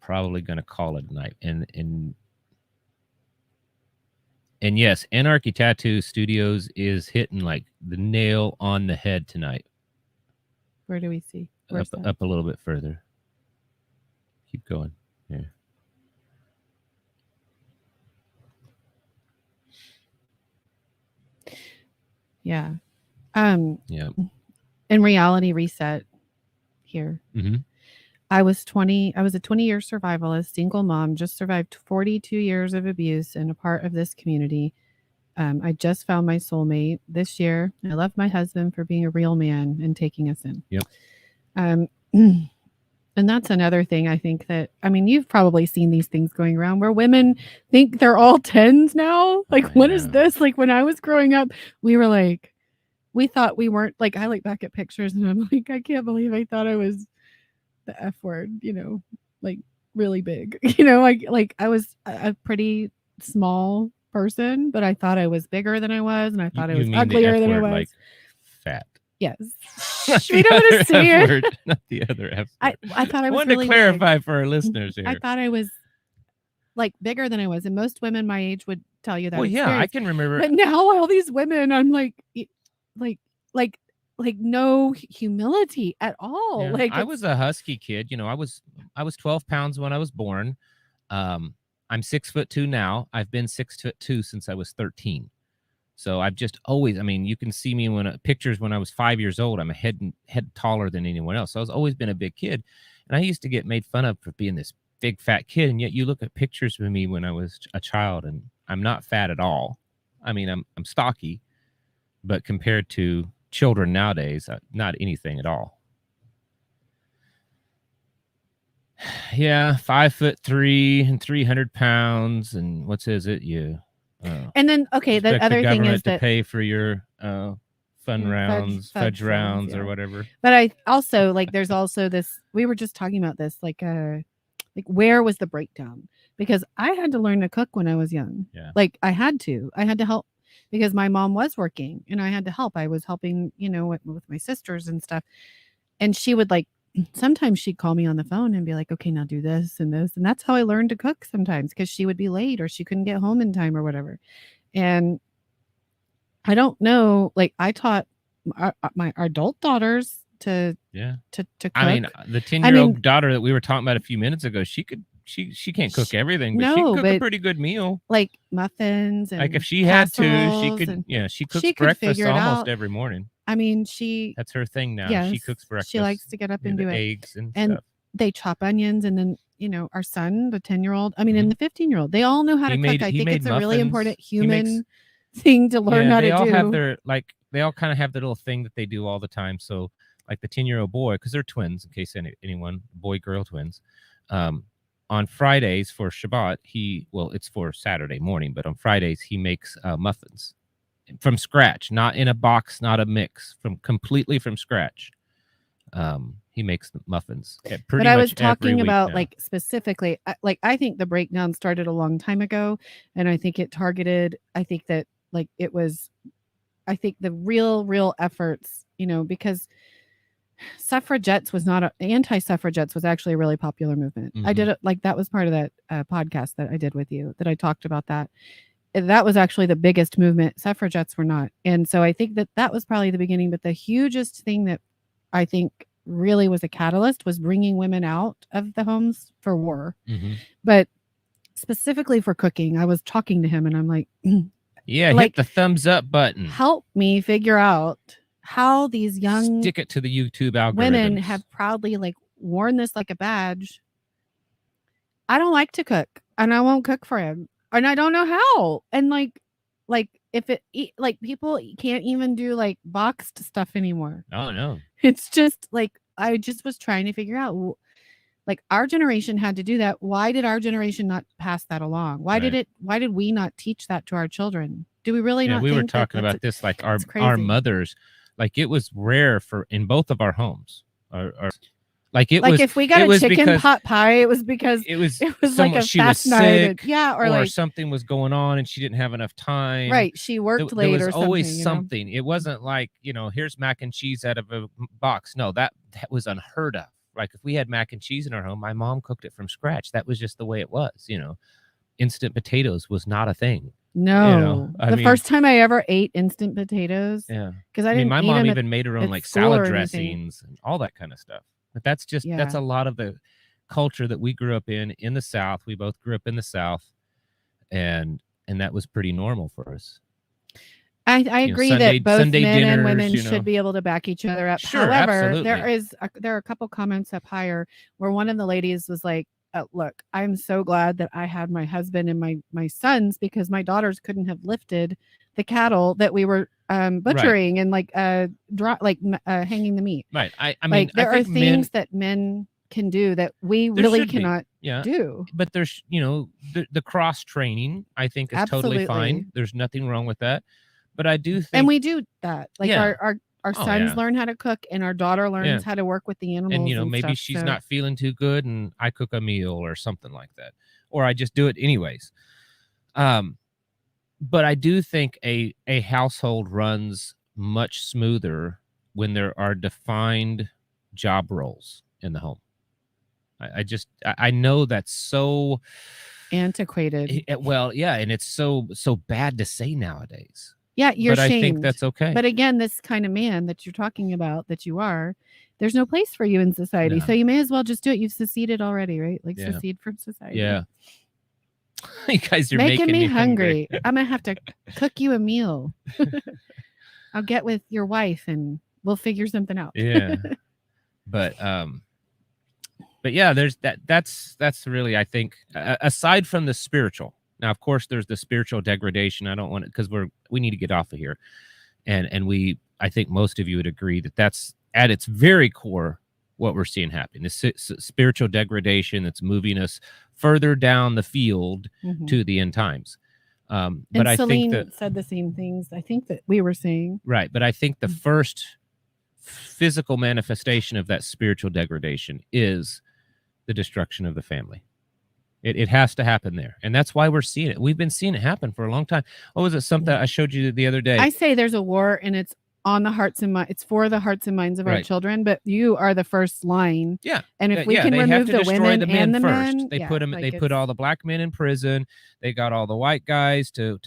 probably going to call it a night. And yes, Anarchy Tattoo Studios is hitting like the nail on the head tonight. Where do we see? Up a little bit further. Keep going. Yeah. Yeah. Yeah. In reality reset here. Mm-hmm. I was a 20-year survivalist, single mom, just survived 42 years of abuse and a part of this community. I just found my soulmate this year. I love my husband for being a real man and taking us in. Yep. And that's another thing I think that, you've probably seen these things going around where women think they're all 10s now. Like, what is this? Like, when I was growing up, we were like, we thought we weren't, like, I look back at pictures and I'm like, I can't believe I thought I was the F word, like really big, like I was a pretty small person, but I thought I was bigger than I was. And I thought I was uglier than I was. Like fat. Yes. We don't want to say it. Word, not the other F word. I thought I was wanted really to clarify big. For our listeners here. I thought I was like bigger than I was. And most women my age would tell you that. Well, experience. yeah, I can remember. But now all these women, I'm like no humility at all. Yeah. Like, I was a husky kid. I was 12 pounds when I was born. I'm 6'2" now. I've been 6'2" since I was 13. So I've just always, you can see me pictures when I was 5 years old. I'm a head taller than anyone else. So I've always been a big kid. And I used to get made fun of for being this big fat kid. And yet you look at pictures of me when I was a child and I'm not fat at all. I'm stocky, but compared to children nowadays, not anything at all. Yeah, 5'3" and 300 pounds, and what says it? You. And then the other thing is to pay for your fun rounds, fudge rounds, or whatever. But I also like, there's also this, we were just talking about this, like where was the breakdown? Because I had to learn to cook when I was young. Yeah. Like I had to help because my mom was working and I had to help. I was helping, with my sisters and stuff. And she would sometimes she'd call me on the phone and be like, okay, now do this and this. And that's how I learned to cook sometimes, because she would be late or she couldn't get home in time or whatever. And I don't know, I taught our adult daughters to cook. I mean, the 10-year-old daughter that we were talking about a few minutes ago, she can't cook everything, but she can cook a pretty good meal, like muffins and if she had to, she could. She cooks breakfast almost every morning. I mean, that's her thing now. Yes, she cooks breakfast. She likes to get up and do it. Eggs and stuff. They chop onions, and then our son, the 10-year-old, and the 15-year-old, they all know how to cook. I think it's a really important human thing to learn how to do. They all have they all kind of have the little thing that they do all the time. So like the 10-year-old boy, because they're twins, in case anyone, boy-girl twins, on Fridays for Shabbat, it's for Saturday morning, but on Fridays he makes muffins from scratch, not in a box, not a mix, completely from scratch. He makes the muffins. But I was talking about specifically, I think the breakdown started a long time ago, and I think it targeted. I think that I think the real efforts, because suffragettes was not anti-suffragettes was actually a really popular movement. I did it that was part of that podcast that I did with you, that I talked about that. That was actually the biggest movement. Suffragettes were not. And so I think that was probably the beginning, but the hugest thing that I think really was a catalyst was bringing women out of the homes for war. But specifically for cooking, I was talking to him and I'm like, hit the thumbs up button. Help me figure out how these young stick it to the YouTube algorithm. Women have proudly worn this like a badge. I don't like to cook, and I won't cook for him, and I don't know how. And if people can't even do boxed stuff anymore. Oh no, it's just I just was trying to figure out. Our generation had to do that. Why did our generation not pass that along? Why did we not teach that to our children? Do we really not? We were talking about this, our mothers. It was rare in both of our homes. If we got a chicken pot pie, it was because it was like a fast night. Or something was going on and she didn't have enough time. Right. She worked late or something. There was always something. It wasn't here's mac and cheese out of a box. No, that was unheard of. If we had mac and cheese in our home, my mom cooked it from scratch. That was just the way it was. Instant potatoes was not a thing. No, the first time I ever ate instant potatoes. Yeah, because I didn't. My mom even made her own salad dressings and all that kind of stuff. But that's a lot of the culture that we grew up in the South. We both grew up in the South, and that was pretty normal for us. I agree that both Sunday men and women should be able to back each other up. Sure, however, absolutely. there are a couple comments up higher where one of the ladies was like, look, I'm so glad that I had my husband and my sons, because my daughters couldn't have lifted the cattle that we were butchering and hanging the meat. Right. I mean, there are things that men can do that we really cannot do. But there's, the cross training, I think, is totally fine. There's nothing wrong with that. But I do think, and we do that. Our sons learn how to cook, and our daughter learns how to work with the animals. And maybe she's not feeling too good, and I cook a meal or something like that, or I just do it anyways. But I do think a household runs much smoother when there are defined job roles in the home. I know that's so antiquated. And it's so bad to say nowadays. Yeah, but I think that's okay. But again, this kind of man that you're talking about, that you are, there's no place for you in society. No. So you may as well just do it. You've seceded already, right? Secede from society. Yeah. You guys are making me hungry. I'm going to have to cook you a meal. I'll get with your wife and we'll figure something out. Yeah. But yeah, there's that's really, I think, aside from the spiritual. Now, of course, there's the spiritual degradation. I don't want it, because we need to get off of here. And I think most of you would agree that that's at its very core what we're seeing happen. This spiritual degradation that's moving us further down the field to the end times. But I Celine think that said the same things I think that we were saying. Right. But I think the first physical manifestation of that spiritual degradation is the destruction of the family. It has to happen there. And that's why we're seeing it. We've been seeing it happen for a long time. What was it? Something I showed you the other day. I say there's a war, and it's on the hearts and minds. It's for the hearts and minds of our children, but you are the first line. Yeah. And if we can remove the women and the men, they put them, they put all the black men in prison. They got all the white guys to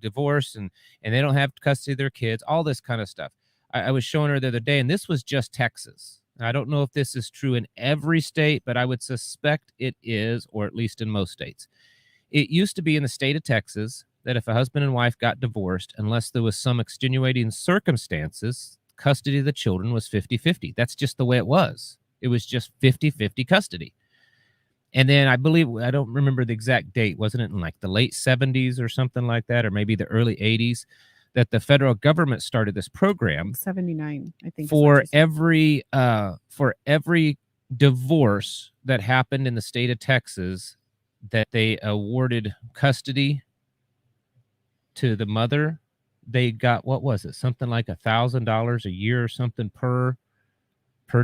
divorce, and they don't have custody of their kids, all this kind of stuff. I was showing her the other day, and this was just Texas. I don't know if this is true in every state, but I would suspect it is, or at least in most states. It used to be in the state of Texas that if a husband and wife got divorced, unless there was some extenuating circumstances, custody of the children was 50-50. That's just the way it was. It was just 50-50 custody. And then I believe, I don't remember the exact date, wasn't it in like the late 70s or something like that, or maybe the early 80s, that the federal government started this program 79, I think, for every divorce that happened in the state of Texas, that they awarded custody to the mother. They got, what was it, something like $1,000 a year or something per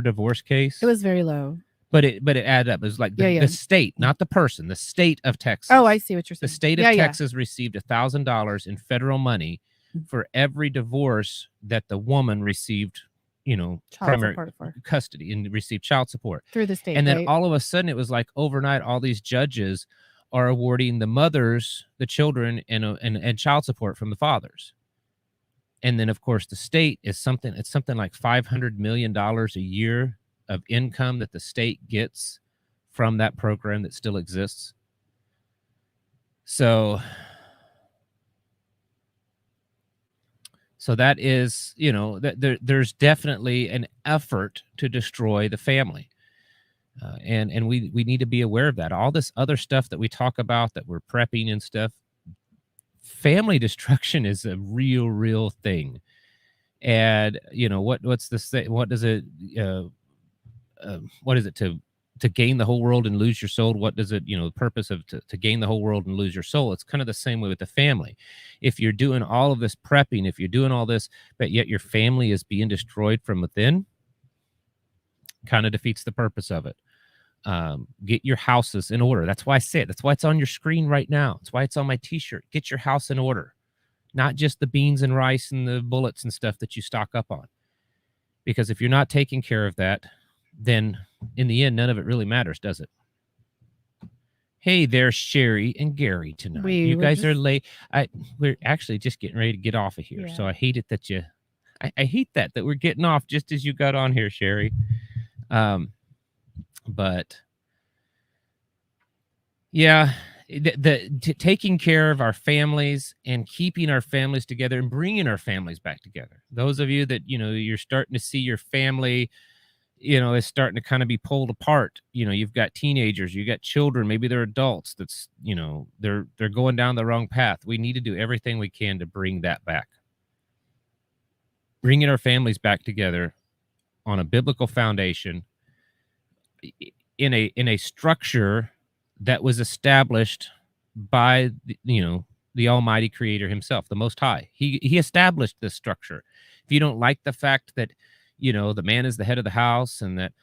divorce case. It was very low, but it added up. It was like the state, not the person, the state of Texas. Oh, I see what you're saying. The state of Texas received $1,000 in federal money for every divorce that the woman received, primary custody, and received child support through the state. And then all of a sudden, it was like overnight, all these judges are awarding the mothers, the children, and child support from the fathers. And then, of course, the state is something like $500 million a year of income that the state gets from that program that still exists. So that is, there's definitely an effort to destroy the family. And we need to be aware of that. All this other stuff that we talk about, that we're prepping and stuff, family destruction is a real thing. And, what's the, what is it to gain the whole world and lose your soul? What does it, the purpose of to gain the whole world and lose your soul? It's kind of the same way with the family. If you're doing all of this prepping, if you're doing all this, but yet your family is being destroyed from within, kind of defeats the purpose of it. Get your houses in order. That's why I say it. That's why it's on your screen right now. That's why it's on my t-shirt. Get your house in order, not just the beans and rice and the bullets and stuff that you stock up on. Because if you're not taking care of that, then in the end, none of it really matters, does it? Hey, there's Sherry and Gary tonight. You guys are late. We're actually just getting ready to get off of here. Yeah. So I hate it that I hate that we're getting off just as you got on here, Sherry. But yeah, taking care of our families and keeping our families together and bringing our families back together. Those of you that, you're starting to see your family, is starting to kind of be pulled apart. You've got teenagers, you got children, maybe they're adults that's, they're going down the wrong path. We need to do everything we can to bring that back. Bringing our families back together on a biblical foundation, in a structure that was established by the Almighty Creator Himself, the Most High. He established this structure. If you don't like the fact that the man is the head of the house, and that,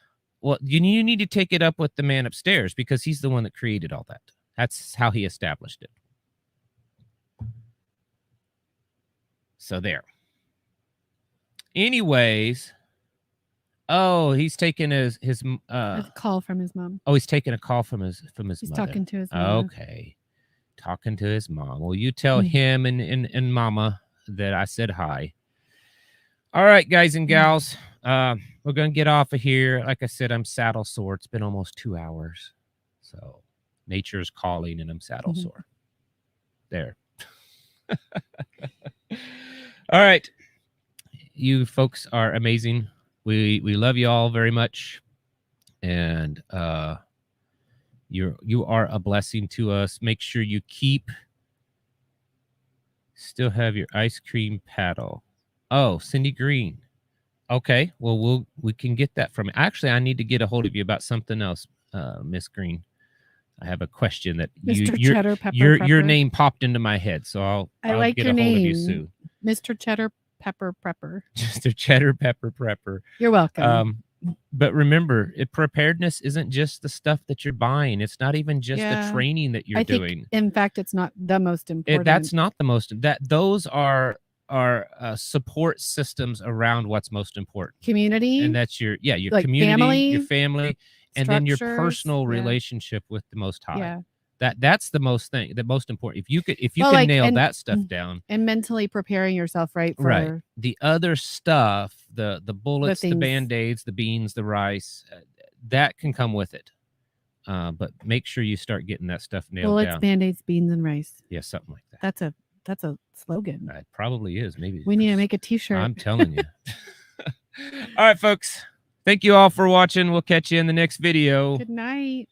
well, you need to take it up with the man upstairs, because he's the one that created all that. That's how He established it. So there. Anyways. Oh, he's taking his a call from his mom. Oh, he's taking a call from his He's mother. Talking to his mom. Okay. Talking to his mom. Well, you tell him and mama that I said hi. All right, guys and gals. We're going to get off of here. Like I said, I'm saddle sore. It's been almost 2 hours. So nature's calling and I'm saddle sore. There. All right. You folks are amazing. We love you all very much, and you are a blessing to us. Make sure you still have your ice cream paddle. Oh, Cindy Green. Okay, well we can get that from you. Actually, I need to get a hold of you about something else, Miss Green. I have a question that Mr. your Cheddar Pepper your Prepper. name popped into my head, so I I'll like get your a hold of you name. soon. Mr. Cheddar Pepper Prepper. Mr. Cheddar Pepper Prepper. You're welcome. But remember, preparedness isn't just the stuff that you're buying. It's not even just the training that you're doing. In fact, it's not the most important. That's not the most. Those are support systems around what's most important. Community, and that's your like community, your family, and then your personal yeah. relationship with the Most High. Yeah. That's the most important. If you can nail that stuff down, and mentally preparing yourself for the other stuff, the bullets, the band-aids, the beans, the rice, that can come with it. But make sure you start getting that stuff nailed bullets, down. Band-aids, beans, and rice. Yeah, something like that. That's a slogan. It probably is. Maybe we need to make a t-shirt. I'm telling you. All right, folks. Thank you all for watching. We'll catch you in the next video. Good night.